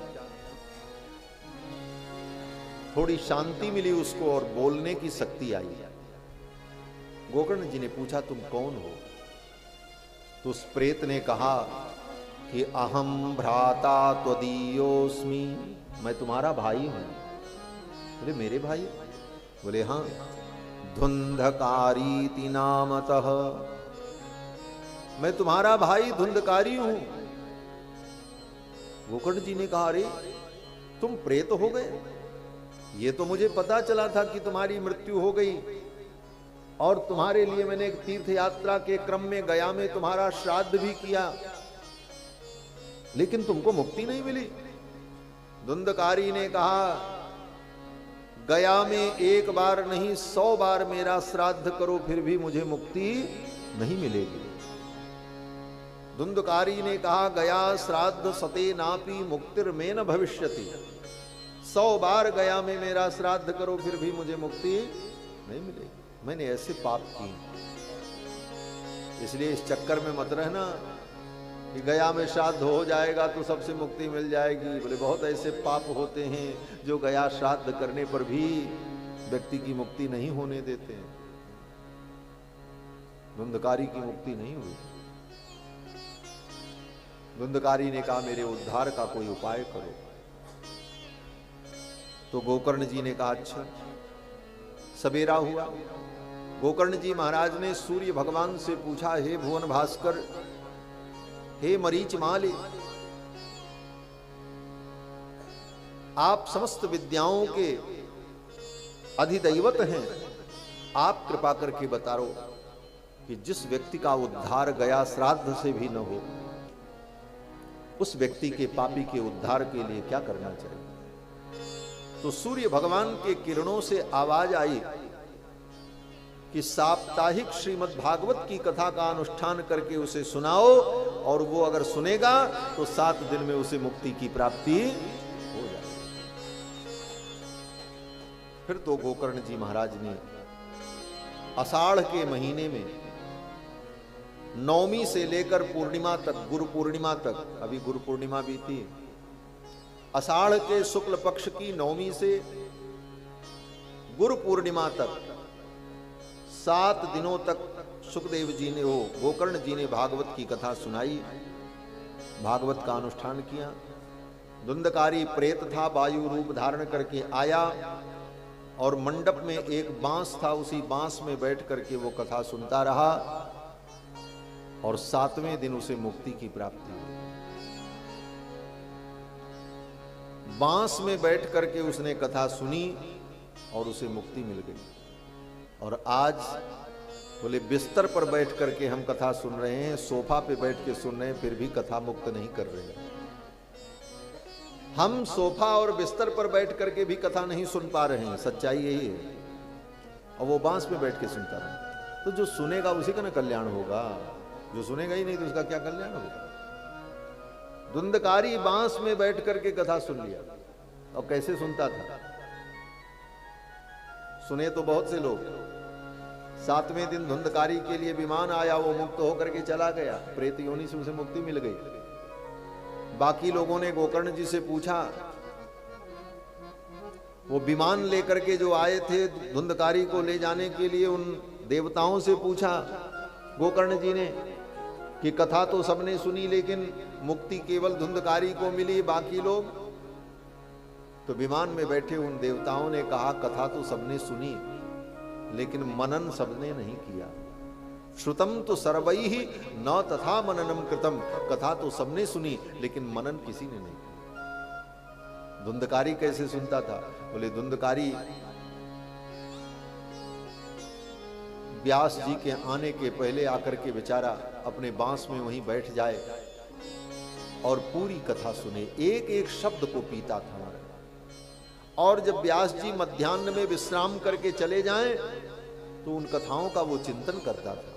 थोड़ी शांति मिली उसको और बोलने की शक्ति आई। गोकर्ण जी ने पूछा तुम कौन हो? तो उस प्रेत ने कहा कि अहम भ्राता त्वदीयोस्मि, मैं तुम्हारा भाई हूं। बोले मेरे भाई? बोले हां। धुंधकारी नामतः, मैं तुम्हारा भाई धुंधकारी हूं। गोकर्ण जी ने कहा अरे तुम प्रेत हो गए? ये तो मुझे पता चला था कि तुम्हारी मृत्यु हो गई, और तुम्हारे लिए मैंने एक तीर्थ यात्रा के क्रम में गया में तुम्हारा श्राद्ध भी किया, लेकिन तुमको मुक्ति नहीं मिली। धुंधकारी ने कहा गया में एक बार नहीं 100 बार मेरा श्राद्ध करो फिर भी मुझे मुक्ति नहीं मिलेगी। धुंधकारी ने कहा गया श्राद्ध सते नापी मुक्तिर में न भविष्यति, 100 बार गया में मेरा श्राद्ध करो फिर भी मुझे मुक्ति नहीं मिलेगी। मैंने ऐसे पाप किए, इसलिए इस चक्कर में मत रहना कि गया में श्राद्ध हो जाएगा तो सबसे मुक्ति मिल जाएगी। बोले बहुत ऐसे पाप होते हैं जो गया श्राद्ध करने पर भी व्यक्ति की मुक्ति नहीं होने देते हैं। धुंधकारी की मुक्ति नहीं हुई। धुंधकारी ने कहा मेरे उद्धार का कोई उपाय करो। तो गोकर्ण जी ने कहा अच्छा। सवेरा हुआ, गोकर्ण जी महाराज ने सूर्य भगवान से पूछा हे भुवन भास्कर, हे मरीच माले, आप समस्त विद्याओं के अधिदैवत हैं, आप कृपा करके बताओ कि जिस व्यक्ति का उद्धार गया श्राद्ध से भी न हो, उस व्यक्ति के पापी के उद्धार के लिए क्या करना चाहिए। तो सूर्य भगवान के किरणों से आवाज आई कि साप्ताहिक श्रीमद् भागवत की कथा का अनुष्ठान करके उसे सुनाओ, और वो अगर सुनेगा तो 7 दिन में उसे मुक्ति की प्राप्ति हो जाएगी। फिर तो गोकर्ण जी महाराज ने आषाढ़ के महीने में नवमी से लेकर पूर्णिमा तक, गुरु पूर्णिमा तक, अभी गुरु पूर्णिमा भी थी, आषाढ़ के शुक्ल पक्ष की नवमी से गुरु पूर्णिमा तक 7 दिनों तक सुखदेव जी ने, वो गोकर्ण जी ने भागवत की कथा सुनाई, भागवत का अनुष्ठान किया। धुंधकारी प्रेत था, वायु रूप धारण करके आया और मंडप में एक बांस था, उसी बांस में बैठ करके वो कथा सुनता रहा, और 7वें दिन उसे मुक्ति की प्राप्ति हुई। बांस में बैठ करके उसने कथा सुनी और उसे मुक्ति मिल गई। और आज बोले बिस्तर पर बैठ करके हम कथा सुन रहे हैं, सोफा पे बैठ के सुन रहे हैं, फिर भी कथा मुक्त नहीं कर रहे हैं। हम सोफा और बिस्तर पर बैठ करके भी कथा नहीं सुन पा रहे हैं, सच्चाई यही है। और वो बांस पे बैठ के सुनता रहे, तो जो सुनेगा उसी का ना कल्याण होगा, जो सुनेगा ही नहीं तो उसका क्या कल्याण होगा। धुंधकारी बांस में बैठ करके कथा सुन लिया, और कैसे सुनता था, सुने तो बहुत से लोग। 7वें दिन धुंधकारी के लिए विमान आया, वो मुक्त होकर के चला गया, प्रेत योनि से उसे मुक्ति मिल गई। बाकी लोगों ने गोकर्ण जी से पूछा, वो विमान लेकर के जो आए थे धुंधकारी को ले जाने के लिए, उन देवताओं से पूछा गोकर्ण जी ने कि कथा तो सबने सुनी लेकिन मुक्ति केवल धुंधकारी को मिली, बाकी लोग। तो विमान में बैठे उन देवताओं ने कहा, कथा तो सबने सुनी लेकिन मनन सबने नहीं किया। श्रुतम तो सर्वैहि न तथा मननम कृतम, कथा तो सबने सुनी लेकिन मनन किसी ने नहीं किया। धुंधकारी कैसे सुनता था? बोले धुंधकारी व्यास जी के आने के पहले आकर के बेचारा अपने बांस में वहीं बैठ जाए और पूरी कथा सुने, एक एक शब्द को पीता था। और जब व्यास जी मध्याह्न में विश्राम करके चले जाएं तो उन कथाओं का वो चिंतन करता था।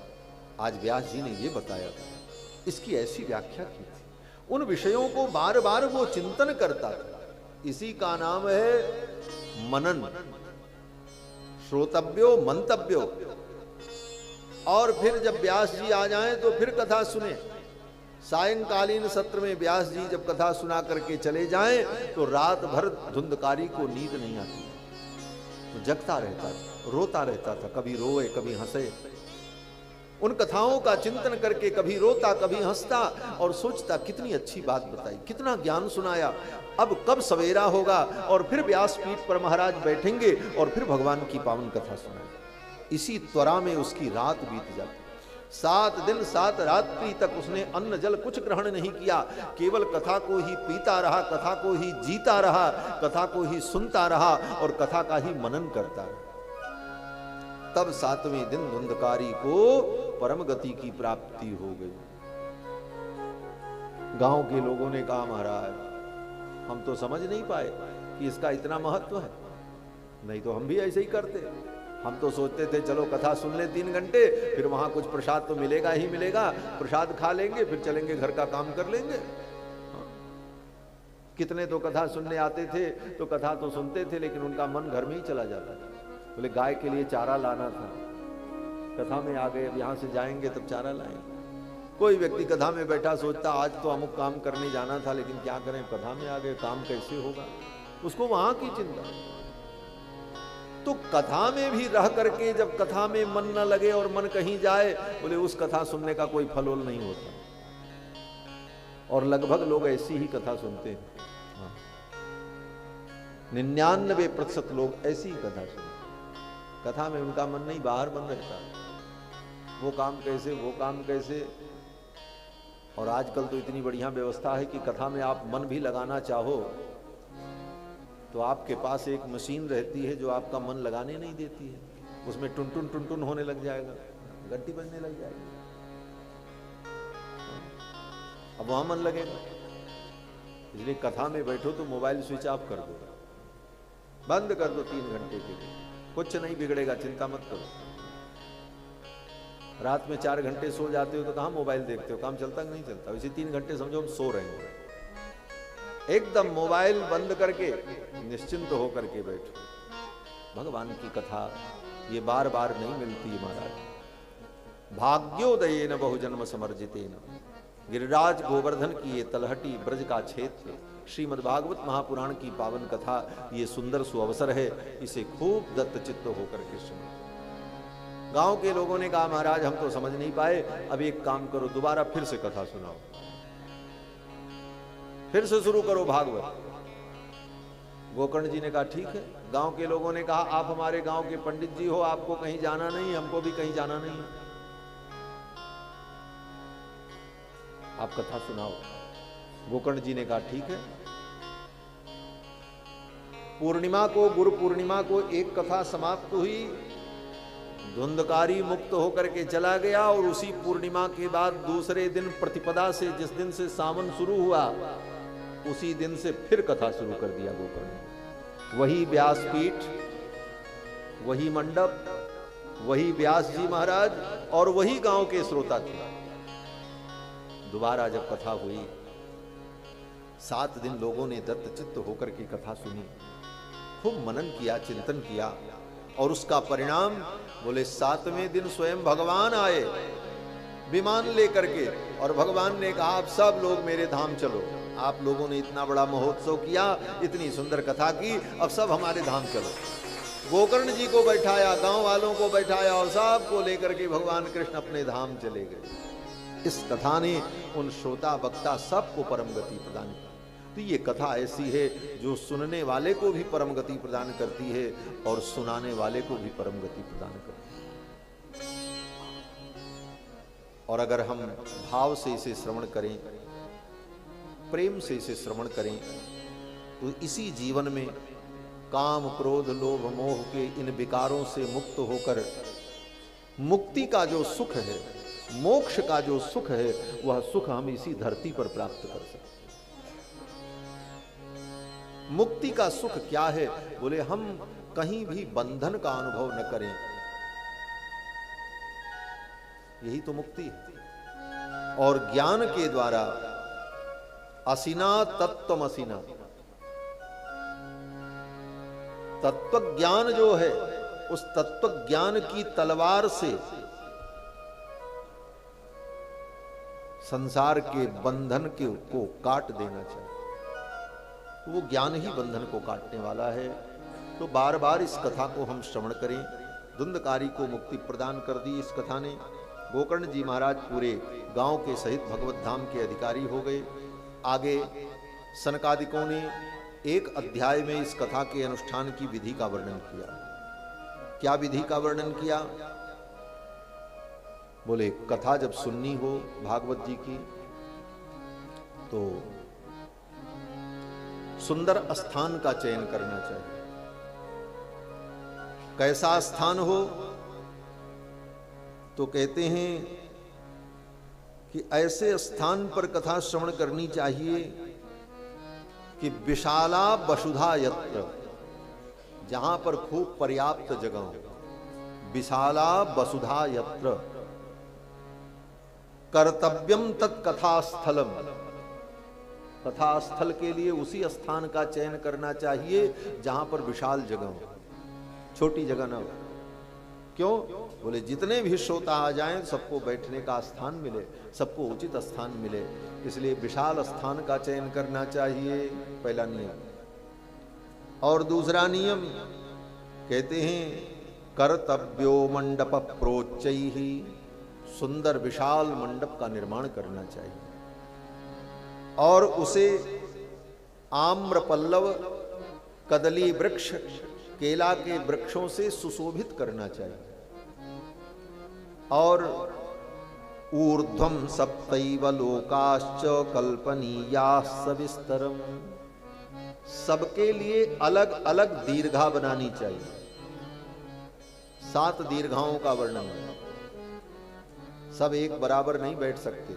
आज व्यास जी ने ये बताया था, इसकी ऐसी व्याख्या की थी, उन विषयों को बार बार वो चिंतन करता था। इसी का नाम है मनन। श्रोतव्यो मंतव्यो। और फिर जब व्यास जी आ जाएं तो फिर कथा सुने। सायंकालीन सत्र में व्यास जी जब कथा सुना करके चले जाएं तो रात भर धुंधकारी को नींद नहीं आती, तो जगता रहता था, रोता रहता था, कभी रोए कभी हंसे। उन कथाओं का चिंतन करके कभी रोता कभी हंसता और सोचता, कितनी अच्छी बात बताई, कितना ज्ञान सुनाया, अब कब सवेरा होगा और फिर व्यासपीठ पर महाराज बैठेंगे और फिर भगवान की पावन कथा सुनाएंगे। इसी त्वरा में उसकी रात बीत जाती। 7 दिन 7 रात्रि तक उसने अन्न जल कुछ ग्रहण नहीं किया, केवल कथा को ही पीता रहा, कथा को ही जीता रहा, कथा को ही सुनता रहा और कथा का ही मनन करता रहा। तब 7वें दिन धुंधकारी को परम गति की प्राप्ति हो गई। गांव के लोगों ने कहा, महाराज हम तो समझ नहीं पाए कि इसका इतना महत्व है, नहीं तो हम भी ऐसे ही करते। हम तो सोचते थे चलो कथा सुन ले 3 घंटे, फिर वहां कुछ प्रसाद तो मिलेगा ही मिलेगा, प्रसाद खा लेंगे, फिर चलेंगे घर का काम कर लेंगे। कितने तो कथा सुनने आते थे तो कथा तो सुनते थे लेकिन उनका मन घर में ही चला जाता था। बोले गाय के लिए चारा लाना था, कथा में आ गए, अब यहां से जाएंगे तब चारा लाएंगे। कोई व्यक्ति कथा में बैठा सोचता आज तो अमुक काम करने जाना था लेकिन क्या करें, कथा में आ गए, काम कैसे होगा, उसको वहां की चिंता। तो कथा में भी रह करके जब कथा में मन न लगे और मन कहीं जाए, बोले उस कथा सुनने का कोई फलोल नहीं होता। और लगभग लोग ऐसी ही कथा सुनते हैं। 99% लोग ऐसी ही कथा सुनते, कथा में उनका मन नहीं, बाहर मन रहता, वो काम कैसे वो काम कैसे। और आजकल तो इतनी बढ़िया व्यवस्था है कि कथा में आप मन भी लगाना चाहो तो आपके पास एक मशीन रहती है जो आपका मन लगाने नहीं देती है, उसमें टुन टुन होने लग जाएगा, घंटी बजने लग जाएगी, अब वहां मन लगेगा। इसलिए कथा में बैठो तो मोबाइल स्विच ऑफ कर दो, बंद कर दो 3 घंटे के लिए, कुछ नहीं बिगड़ेगा, चिंता मत करो। रात में 4 घंटे सो जाते हो तो कहां मोबाइल देखते हो, काम चलता कि नहीं चलता। इसी 3 घंटे समझो हम सो रहे हैं, एकदम मोबाइल बंद करके निश्चिंत होकर के बैठो। भगवान की कथा ये बार बार नहीं मिलती महाराज। भाग्योदयेन बहुजन्म समर्जितेन, गिरिराज गोवर्धन की ये तलहटी ब्रज का क्षेत्र, श्रीमद् भागवत महापुराण की पावन कथा, ये सुंदर सुअवसर है, इसे खूब दत्तचित्त होकर के सुनो। गांव के लोगों ने कहा महाराज हम तो समझ नहीं पाए, अब एक काम करो, दोबारा फिर से कथा सुनाओ, फिर से शुरू करो भागवत। गोकर्ण जी ने कहा ठीक है। गांव के लोगों ने कहा आप हमारे गांव के पंडित जी हो, आपको कहीं जाना नहीं, हमको भी कहीं जाना नहीं, आप कथा सुनाओ। गोकर्ण जी ने कहा ठीक है। पूर्णिमा को, गुरु पूर्णिमा को एक कथा समाप्त हुई, धुंधकारी मुक्त होकर के चला गया और उसी पूर्णिमा के बाद दूसरे दिन प्रतिपदा से, जिस दिन से सावन शुरू हुआ, उसी दिन से फिर कथा शुरू कर दिया गोकर्ण ने। वही व्यासपीठ, वही मंडप, वही व्यास जी महाराज और वही गांव के श्रोता थे। दोबारा जब कथा हुई, 7 दिन लोगों ने दत्तचित्त होकर के कथा सुनी, खूब मनन किया, चिंतन किया और उसका परिणाम बोले 7वें दिन स्वयं भगवान आए विमान लेकर के और भगवान ने कहा आप सब लोग मेरे धाम चलो। आप लोगों ने इतना बड़ा महोत्सव किया, इतनी सुंदर कथा की, अब सब हमारे धाम चलो। गोकर्ण जी को बैठाया, गांव वालों को बैठाया और सबको लेकर के भगवान कृष्ण अपने धाम चले गए। इस कथा ने उन श्रोता वक्ता सबको परम गति प्रदान की। तो ये कथा ऐसी है जो सुनने वाले को भी परम गति प्रदान करती है और सुनाने वाले को भी परम गति प्रदान करती है। और अगर हम भाव से इसे श्रवण करें, प्रेम से इसे श्रवण करें, तो इसी जीवन में काम क्रोध लोभ मोह के इन विकारों से मुक्त होकर मुक्ति का जो सुख है, मोक्ष का जो सुख है, वह सुख हम इसी धरती पर प्राप्त कर सकते हैं। मुक्ति का सुख क्या है? बोले हम कहीं भी बंधन का अनुभव न करें, यही तो मुक्ति है। और ज्ञान के द्वारा असिना तत्वमसिना, तत्व ज्ञान जो है, उस तत्व ज्ञान की तलवार से संसार के बंधन को काट देना चाहिए। तो वो ज्ञान ही बंधन को काटने वाला है। तो बार बार इस कथा को हम श्रवण करें। धुंधकारी को मुक्ति प्रदान कर दी इस कथा ने। गोकर्ण जी महाराज पूरे गांव के सहित भगवत धाम के अधिकारी हो गए। आगे सनकादिकों ने एक अध्याय में इस कथा के अनुष्ठान की विधि का वर्णन किया। क्या विधि का वर्णन किया? बोले कथा जब सुननी हो भागवत जी की तो सुंदर स्थान का चयन करना चाहिए। कैसा स्थान हो? तो कहते हैं कि ऐसे स्थान पर कथा श्रवण करनी चाहिए कि विशाला वसुधा यत्र, जहां पर खूब पर्याप्त जगह हो। विशाला वसुधा यत्र कर्तव्यम तत्कथा स्थलम, कथा स्थल के लिए उसी स्थान का चयन करना चाहिए जहां पर विशाल जगह हो, छोटी जगह ना हो। क्यों? बोले जितने भी श्रोता आ जाएं सबको बैठने का स्थान मिले, सबको उचित स्थान मिले, इसलिए विशाल स्थान का चयन करना चाहिए, पहला नियम। और दूसरा नियम कहते हैं कर्तव्यो मंडप प्रोच्चैहि, सुंदर विशाल मंडप का निर्माण करना चाहिए और उसे आम्र पल्लव, कदली वृक्ष, केला के वृक्षों से सुशोभित करना चाहिए। और ऊर्ध्वम सप्तैव लोकाश्च कल्पनीयाः सविस्तरम, सबके लिए अलग अलग दीर्घा बनानी चाहिए। 7 दीर्घाओं का वर्णन है। सब एक बराबर नहीं बैठ सकते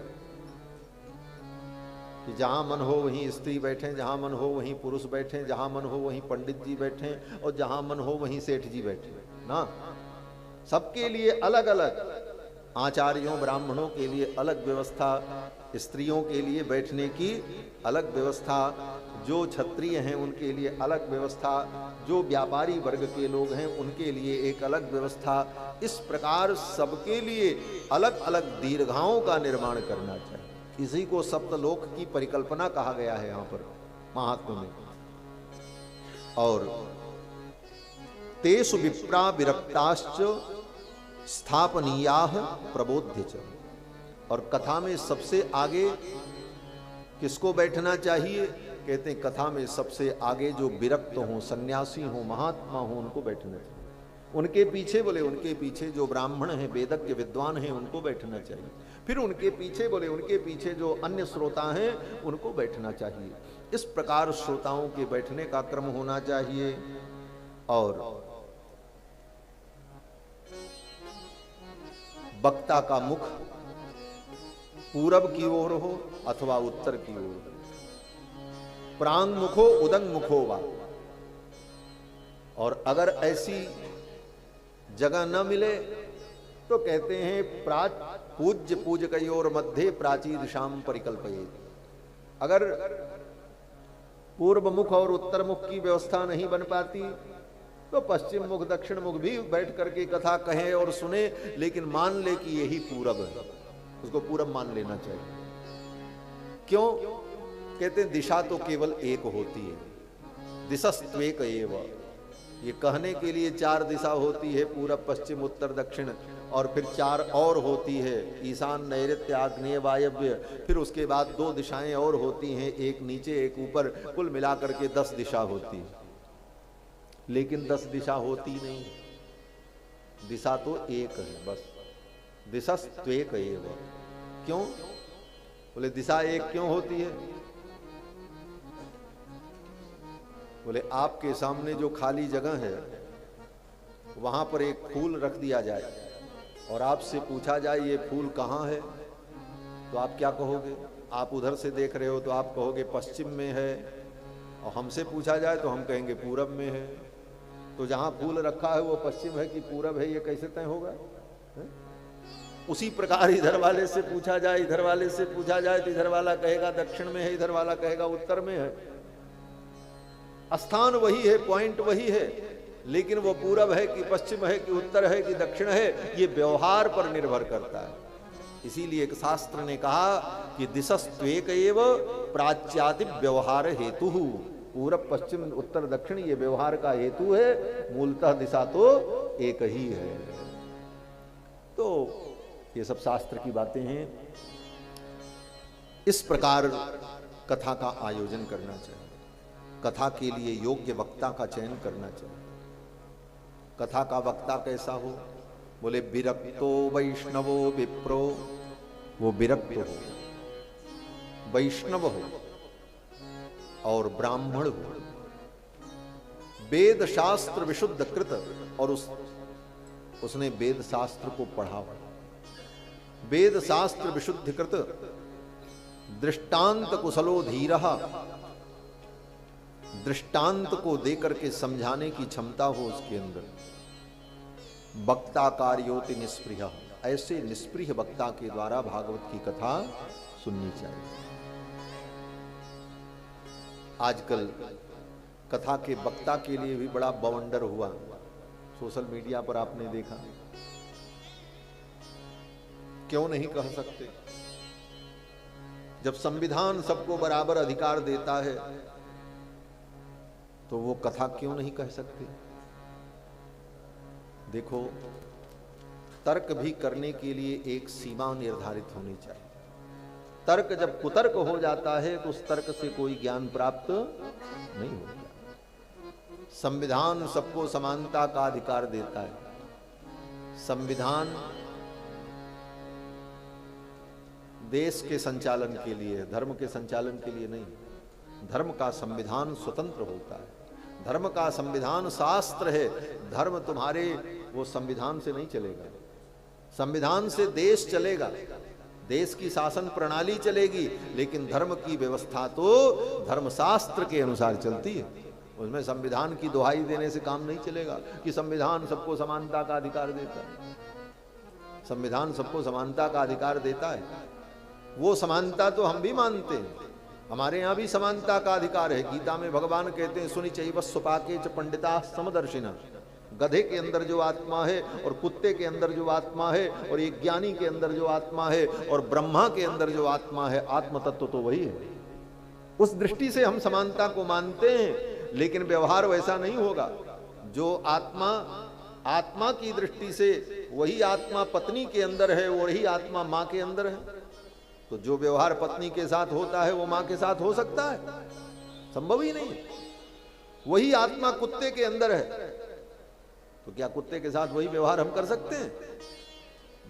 कि जहां मन हो वहीं स्त्री बैठे, जहां मन हो वहीं पुरुष बैठे, जहां मन हो वहीं पंडित जी बैठे और जहां मन हो वहीं सेठ जी बैठे ना। सबके लिए अलग अलग, आचार्यों ब्राह्मणों के लिए अलग व्यवस्था, स्त्रियों के लिए बैठने की अलग व्यवस्था, जो क्षत्रिय हैं उनके लिए अलग व्यवस्था, जो व्यापारी वर्ग के लोग हैं उनके लिए एक अलग व्यवस्था। इस प्रकार सबके लिए अलग अलग दीर्घाओं का निर्माण करना चाहिए। इसी को सप्तलोक की परिकल्पना कहा गया है यहाँ पर महात्मा में। और तेषु विप्रा विरक्ताश्च स्थापनीयाः प्रबोध्य च, और कथा में सबसे आगे किसको बैठना चाहिए? कहते हैं कथा में सबसे आगे जो विरक्त हों, सन्यासी हों, महात्मा हों, उनको बैठना चाहिए। उनके पीछे, बोले उनके पीछे जो ब्राह्मण हैं, वेदज्ञ विद्वान हैं, उनको बैठना चाहिए। फिर उनके पीछे, बोले उनके पीछे जो अन्य श्रोता हैं उनको बैठना चाहिए। इस प्रकार श्रोताओं के बैठने का क्रम होना चाहिए। और वक्ता का मुख पूरब की ओर हो अथवा उत्तर की ओर, प्रांग मुखो उदंग मुखो वा। और अगर ऐसी जगह न मिले तो कहते हैं पूज्य पूजकयोर मध्य प्राची दिशाम परिकल्पयेत्। अगर पूर्व मुख और उत्तर मुख की व्यवस्था नहीं बन पाती तो पश्चिम मुख दक्षिण मुख भी बैठ करके कथा कहें और सुने, लेकिन मान ले कि यही पूरब है, उसको पूरब मान लेना चाहिए। क्यों? कहते हैं दिशा तो केवल एक होती है, दिशस्त्वेक एव, ये कहने के लिए 4 दिशा होती है, पूरब पश्चिम उत्तर दक्षिण, और फिर 4 और होती है, ईशान नैऋत्य आग्नेय वायव्य, फिर उसके बाद 2 दिशाएं और होती हैं, एक नीचे एक ऊपर, कुल मिलाकर के 10 दिशा होती है। लेकिन 10 दिशा होती नहीं, दिशा तो एक है बस, दिशस्त्वेक एव। क्यों? बोले दिशा एक क्यों होती है? बोले आपके सामने जो खाली जगह है वहां पर एक फूल रख दिया जाए और आपसे पूछा जाए ये फूल कहाँ है, तो आप क्या कहोगे? आप उधर से देख रहे हो तो आप कहोगे पश्चिम में है, और हमसे पूछा जाए तो हम कहेंगे पूरब में है। तो जहां फूल रखा है वो पश्चिम है कि पूरब है, ये कैसे तय होगा? है? उसी प्रकार इधर वाले से पूछा जाए, इधर वाले से पूछा जाए तो इधर वाला कहेगा दक्षिण में है, इधर वाला कहेगा उत्तर में है। स्थान वही है, पॉइंट वही है, लेकिन वो पूरब है कि पश्चिम है कि उत्तर है कि दक्षिण है, ये व्यवहार पर निर्भर करता है। इसीलिए एक शास्त्र ने कहा कि दिशस्त्वेक एव प्राच्यादि व्यवहार हेतु। पूरब पश्चिम उत्तर दक्षिण ये व्यवहार का हेतु है, मूलतः दिशा तो एक ही है। तो ये सब शास्त्र की बातें हैं। इस प्रकार कथा का आयोजन करना चाहिए, कथा के लिए योग्य वक्ता का चयन करना चाहिए। कथा का वक्ता कैसा हो? बोले विरक्तो वैष्णवो विप्रो, वो विरक्त हो, वैष्णव हो और ब्राह्मण हो, वेद शास्त्र विशुद्ध कृत, और उसने वेद शास्त्र को पढ़ा हो, वेद शास्त्र विशुद्ध कृत, दृष्टांत कुशलो धीरः, दृष्टांत को देकर के समझाने की क्षमता हो उसके अंदर, वक्ता कार्योति निष्प्रिय, ऐसे निष्प्रिय वक्ता के द्वारा भागवत की कथा सुननी चाहिए। आजकल कथा के वक्ता के लिए भी बड़ा बवंडर हुआ, सोशल मीडिया पर आपने देखा। क्यों नहीं कह सकते? जब संविधान सबको बराबर अधिकार देता है तो वो कथा क्यों नहीं कह सकते? देखो, तर्क भी करने के लिए एक सीमा निर्धारित होनी चाहिए। तर्क जब कुतर्क हो जाता है तो उस तर्क से कोई ज्ञान प्राप्त नहीं होता। संविधान सबको समानता का अधिकार देता है। संविधान देश के संचालन के लिए, धर्म के संचालन के लिए नहीं। धर्म का संविधान स्वतंत्र होता है, धर्म का संविधान शास्त्र है। धर्म तुम्हारे वो संविधान से नहीं चलेगा, संविधान से देश चलेगा, देश की शासन प्रणाली चलेगी, लेकिन धर्म की व्यवस्था तो धर्मशास्त्र के अनुसार चलती है। उसमें संविधान की दुहाई देने से काम नहीं चलेगा कि संविधान सबको समानता का अधिकार देता है। संविधान सबको समानता का अधिकार देता है, वो समानता तो हम भी मानते हैं, हमारे यहाँ भी समानता का अधिकार है। गीता में भगवान कहते हैं सुनि चैव सुपाके च पंडिता समदर्शिना। गधे के अंदर जो आत्मा है और कुत्ते के अंदर जो आत्मा है और एक ज्ञानी के अंदर जो आत्मा है और ब्रह्मा के अंदर जो आत्मा है, आत्म तत्व तो वही है। उस दृष्टि से हम समानता को मानते हैं, लेकिन व्यवहार वैसा नहीं होगा। जो आत्मा आत्मा की दृष्टि से वही आत्मा पत्नी के अंदर है, वही आत्मा मां के अंदर है। तो जो व्यवहार पत्नी के साथ होता है वो मां के साथ हो सकता है? संभव ही नहीं। वही आत्मा कुत्ते के अंदर है, तो क्या कुत्ते के साथ वही व्यवहार हम कर सकते हैं?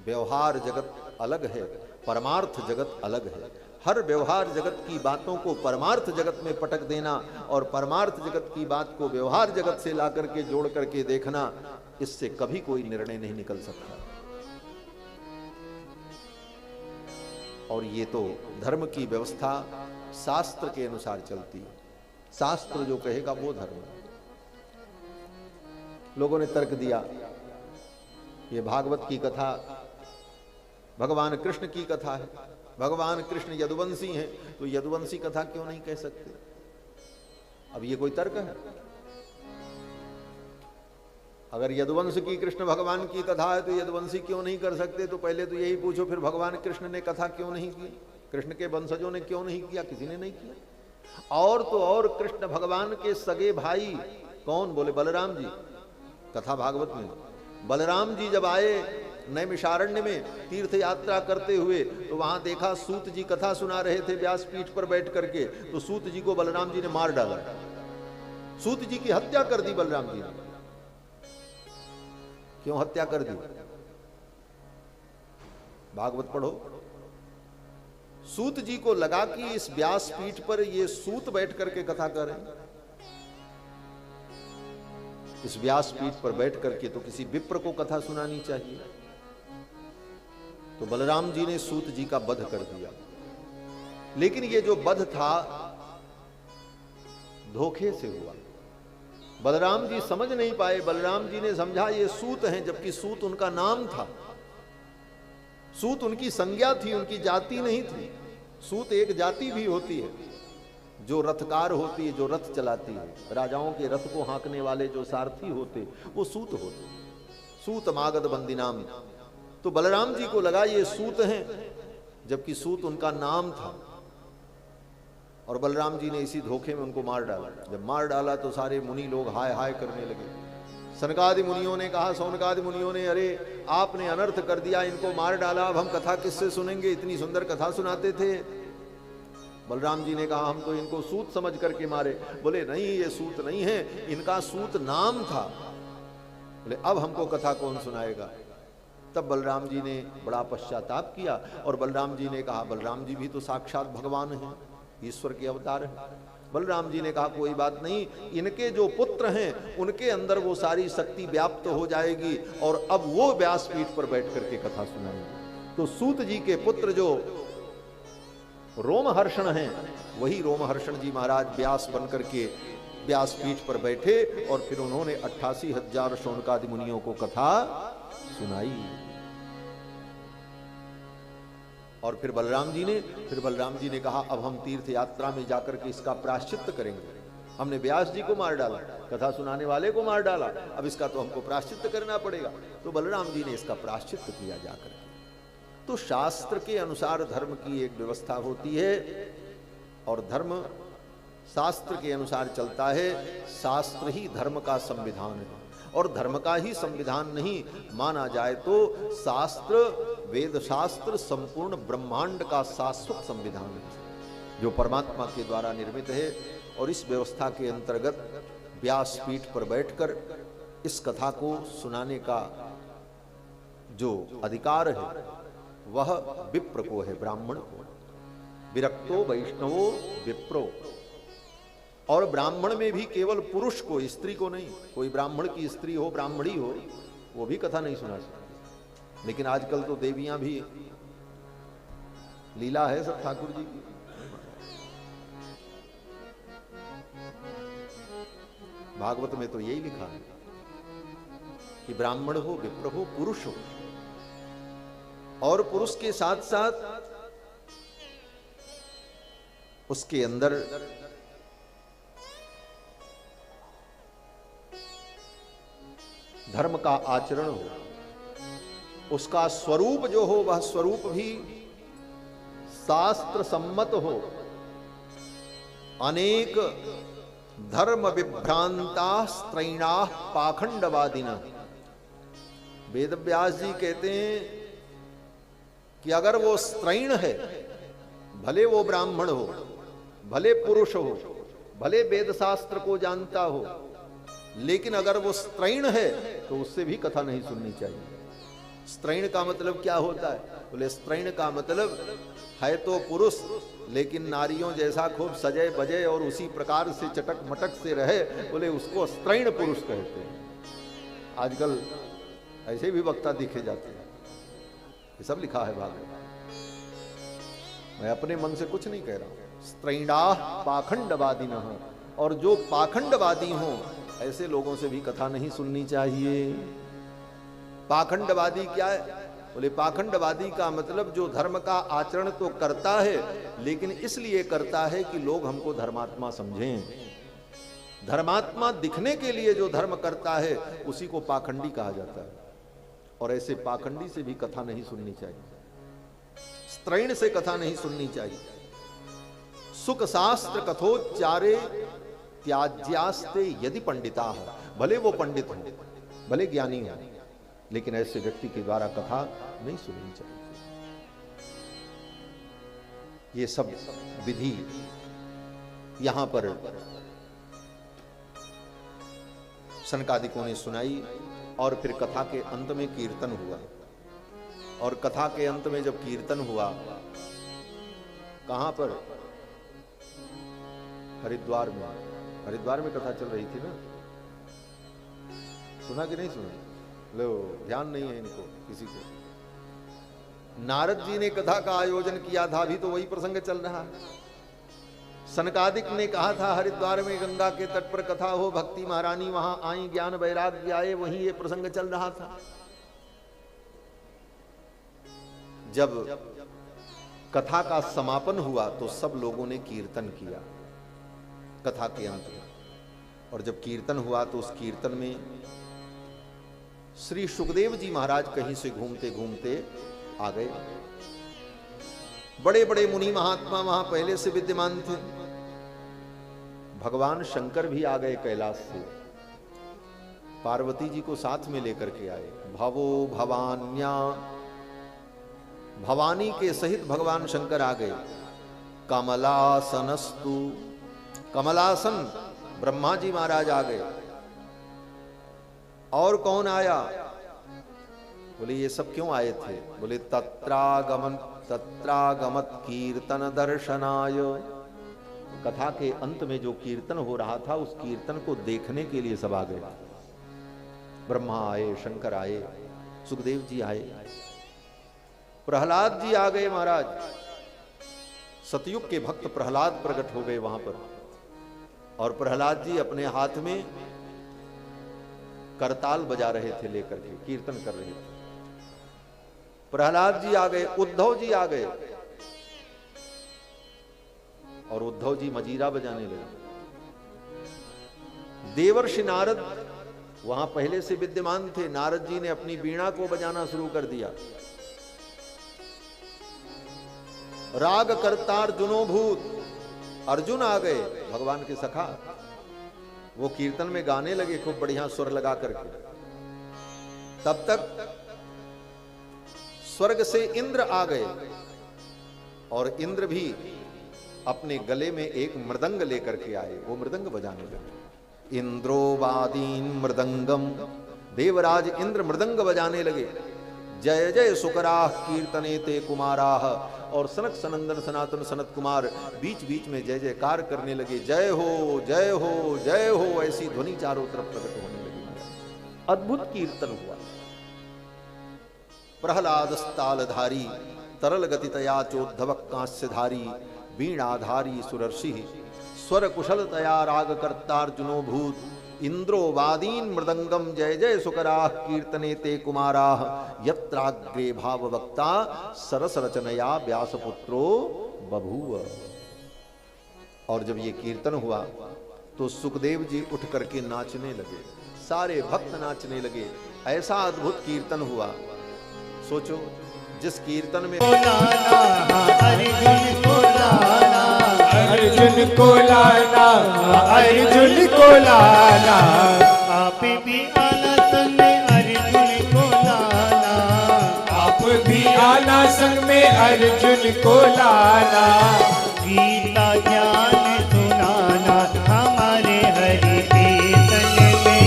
व्यवहार जगत अलग है, परमार्थ जगत अलग है। हर व्यवहार जगत की बातों को परमार्थ जगत में पटक देना और परमार्थ जगत की बात को व्यवहार जगत से ला करके जोड़ करके देखना, इससे कभी कोई निर्णय नहीं निकल सकता। और ये तो धर्म की व्यवस्था शास्त्र के अनुसार चलती है। शास्त्र जो कहेगा वो धर्म है। लोगों ने तर्क दिया, ये भागवत की कथा भगवान कृष्ण की कथा है, भगवान कृष्ण यदुवंशी हैं, तो यदुवंशी कथा क्यों नहीं कह सकते? अब ये कोई तर्क है? अगर यदुवंश की कृष्ण भगवान की कथा है तो यदुवंशी क्यों नहीं कर सकते? तो पहले तो यही पूछो, फिर भगवान कृष्ण ने कथा क्यों नहीं की? कृष्ण के वंशजों ने क्यों नहीं किया? किसी ने नहीं किया। और तो और कृष्ण भगवान के सगे भाई कौन? बोले बलराम जी। कथा भागवत में बलराम जी जब आए नैमिषारण्य में तीर्थ यात्रा करते हुए, तो वहां देखा सूत जी कथा सुना रहे थे व्यासपीठ पर बैठ करके, तो सूत जी को बलराम जी ने मार डाला, सूत जी की हत्या कर दी बलराम जी ने। क्यों हत्या कर दी? भागवत पढ़ो। सूत जी को लगा कि इस व्यासपीठ पर ये सूत बैठ करके कथा कर रहे हैं, इस व्यासपीठ पर बैठ करके तो किसी विप्र को कथा सुनानी चाहिए। तो बलराम जी ने सूत जी का वध कर दिया। लेकिन ये जो वध था धोखे से हुआ। बलराम जी समझ नहीं पाए। बलराम जी ने समझा ये सूत हैं, जबकि सूत उनका नाम था, सूत उनकी संज्ञा थी, उनकी जाति नहीं थी। सूत एक जाति भी होती है जो रथकार होती है, जो रथ चलाती है। राजाओं के रथ को हाँकने वाले जो सारथी होते वो सूत होते, सूत मागध बंदी नाम। तो बलराम जी को लगा ये सूत हैं, जबकि सूत उनका नाम था, और बलराम जी ने इसी धोखे में उनको मार डाला। जब मार डाला तो सारे मुनि लोग हाय हाय करने लगे। सनकादि मुनियों ने कहा, सौनकादि मुनियों ने, अरे आपने अनर्थ कर दिया, इनको मार डाला, अब हम कथा किससे सुनेंगे? इतनी सुंदर कथा सुनाते थे। बलराम जी ने कहा हम तो इनको सूत समझ करके मारे। बोले नहीं, ये सूत नहीं है, इनका सूत नाम था। बोले अब हमको कथा कौन सुनाएगा? तब बलराम जी ने बड़ा पश्चाताप किया, और बलराम जी ने कहा बलराम जी भी तो साक्षात भगवान हैं, ईश्वर के अवतार हैं। बलराम जी ने कहा कोई बात नहीं, इनके जो पुत्र हैं उनके अंदर वो सारी शक्ति व्याप्त हो जाएगी, और अब वो व्यासपीठ पर बैठ करके कथा सुनाएंगे। तो सूत जी के पुत्र जो रोमहर्षण हैं, वही रोमहर्षण जी महाराज व्यास बन करके व्यासपीठ पर बैठे, और फिर उन्होंने 88,000 शौनकादि मुनियों को कथा सुनाई। और फिर बलराम जी ने कहा अब हम तीर्थ यात्रा में जाकर के इसका प्रायश्चित्त करेंगे। हमने व्यास जी को मार डाला, कथा सुनाने वाले को मार डाला, अब इसका तो हमको प्रायश्चित्त करना पड़ेगा। तो बलराम जी ने इसका प्रायश्चित्त किया जाकर। तो शास्त्र के अनुसार धर्म की एक व्यवस्था होती है, और धर्म शास्त्र के अनुसार चलता है। शास्त्र ही धर्म का संविधान है, और धर्म का ही संविधान नहीं माना जाए तो शास्त्र, वेद शास्त्र संपूर्ण ब्रह्मांड का शाश्वत संविधान है, जो परमात्मा के द्वारा निर्मित है। और इस व्यवस्था के अंतर्गत व्यासपीठ पर बैठकर इस कथा को सुनाने का जो अधिकार है वह विप्र को है, ब्राह्मण को। विरक्तो वैष्णवो विप्रो। और ब्राह्मण में भी केवल पुरुष को, स्त्री को नहीं। कोई ब्राह्मण की स्त्री हो, ब्राह्मणी हो, वो भी कथा नहीं सुना सकती। लेकिन आजकल तो देवियां भी, लीला है सब ठाकुर जी की। भागवत में तो यही लिखा है कि ब्राह्मण हो, विप्र हो, पुरुष हो, और पुरुष के साथ साथ उसके अंदर धर्म का आचरण हो, उसका स्वरूप जो हो वह स्वरूप भी शास्त्र सम्मत हो। अनेक धर्म विभ्रांता स्त्रैणा पाखंडवादिना। वेदव्यास जी कहते हैं कि अगर वो स्त्रैण है, भले वो ब्राह्मण हो, भले पुरुष हो, भले वेद शास्त्र को जानता हो, लेकिन अगर वो स्त्रैण है तो उससे भी कथा नहीं सुननी चाहिए। स्त्रैण का मतलब क्या होता है? बोले स्त्रैण का मतलब है तो पुरुष, लेकिन नारियों जैसा खूब सजे बजे और उसी प्रकार से चटक मटक से रहे, बोले उसको स्त्रैण पुरुष कहते हैं। आजकल ऐसे भी वक्ता दिखे जाते हैं, ये सब लिखा है भागवत। मैं अपने मन से कुछ नहीं कह रहा हूं। स्त्रैणाः पाखंडवादिनः। और जो पाखंडवादी हों ऐसे लोगों से भी कथा नहीं सुननी चाहिए। पाखंडवादी क्या है? बोले पाखंडवादी का मतलब जो धर्म का आचरण तो करता है, लेकिन इसलिए करता है कि लोग हमको धर्मात्मा समझें। धर्मात्मा दिखने के लिए जो धर्म करता है उसी को पाखंडी कहा जाता है। और ऐसे पाखंडी से भी कथा नहीं सुननी चाहिए, स्त्रैण से कथा नहीं सुननी चाहिए। सुख शास्त्र कथोच्चारे त्याज्यास्ते यदि पंडिता, भले वो पंडित हो, भले ज्ञानी हो, लेकिन ऐसे व्यक्ति के द्वारा कथा नहीं सुननी चाहिए। ये सब विधि यहां पर सनकादिकों ने सुनाई। और फिर कथा के अंत में कीर्तन हुआ। और कथा के अंत में जब कीर्तन हुआ, कहां पर? हरिद्वार में। हरिद्वार में कथा चल रही थी ना, सुना कि नहीं सुना? लो, ध्यान नहीं है इनको किसी को। नारद जी ने कथा का आयोजन किया था, अभी तो वही प्रसंग चल रहा है। सनकादिक ने कहा था हरिद्वार में गंगा के तट पर कथा हो, भक्ति महारानी वहां आई, ज्ञान वैराग्य आए, वहीं ये प्रसंग चल रहा था। जब कथा का समापन हुआ तो सब लोगों ने कीर्तन किया कथा के अंत में। और जब कीर्तन हुआ तो उस कीर्तन में श्री सुखदेव जी महाराज कहीं से घूमते घूमते आ गए। बड़े बड़े मुनि महात्मा वहां पहले से विद्यमान थे। भगवान शंकर भी आ गए कैलाश से, पार्वती जी को साथ में लेकर के आए। भवो भवान्या, भवानी के सहित भगवान शंकर आ गए। कमलासनस्तु, कमलासन ब्रह्मा जी महाराज आ गए। और कौन आया? बोले ये सब क्यों आए थे? बोले तत्रागमत कीर्तन दर्शनाय, कथा के अंत में जो कीर्तन हो रहा था उस कीर्तन को देखने के लिए सब आ गए। ब्रह्मा आए, शंकर आए, सुखदेव जी आए, प्रहलाद जी आ गए महाराज। सतयुग के भक्त प्रहलाद प्रकट हो गए वहां पर। और प्रहलाद जी अपने हाथ में करताल बजा रहे थे, लेकर के कीर्तन कर रहे थे। प्रहलाद जी आ गए, उद्धव जी आ गए, और उद्धव जी मजीरा बजाने लगे। देवर्षि नारद वहां पहले से विद्यमान थे। नारद जी ने अपनी वीणा को बजाना शुरू कर दिया। राग करतार जुनोभूत, अर्जुन आ गए, भगवान के सखा। वो कीर्तन में गाने लगे खूब बढ़िया सुर लगा करके। तब तक स्वर्ग से इंद्र आ गए, और इंद्र भी अपने गले में एक मृदंग लेकर के आए। वो मृदंग बजाने लगे। इंद्रो वादीन मृदंगम, देवराज इंद्र मृदंग बजाने लगे। जय जय सुकराह कीर्तने ते कुमाराह, और सनक सनंदन सनातन सनत कुमार बीच बीच में जय जयकार करने लगे। जय हो जय हो जय हो, ऐसी ध्वनि चारों तरफ प्रकट होने लगी। अद्भुत कीर्तन हुआ। प्रहलाद तालधारी, तरल गतितया चोद्धवक कांस्यधारी, वीणाधारी सुरर्षि, स्वर कुशलतया राग कर्तार्जुनो भूत, इंद्रो वादीन मृदंगम जय जय सुकराह कीर्तने ते कुमाराह, यत्राग्रे भाववक्ता सरस रचनया व्यासपुत्रो बभूव। और जब ये कीर्तन हुआ तो सुखदेव जी उठ करके नाचने लगे, सारे भक्त नाचने लगे। ऐसा अद्भुत कीर्तन हुआ। सोचो, जिस कीर्तन में अर्जुन को लाना, अर्जुन को लाना, आप भी आना संग में अर्जुन को लाना, आप भी आना संग में अर्जुन को लाना। गीता ज्ञान सुनाना हमारे हरि कीर्तन में,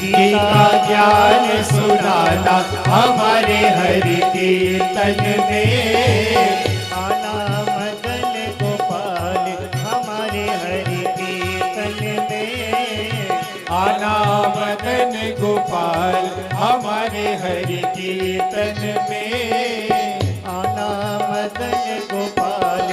गीता ज्ञान सुनाना हमारे हरि कीर्तन में। आना मदन गोपाल हमारे हरि कीर्तन में, आना मदन गोपाल हमारे हरि कीर्तन में, आना मदन गोपाल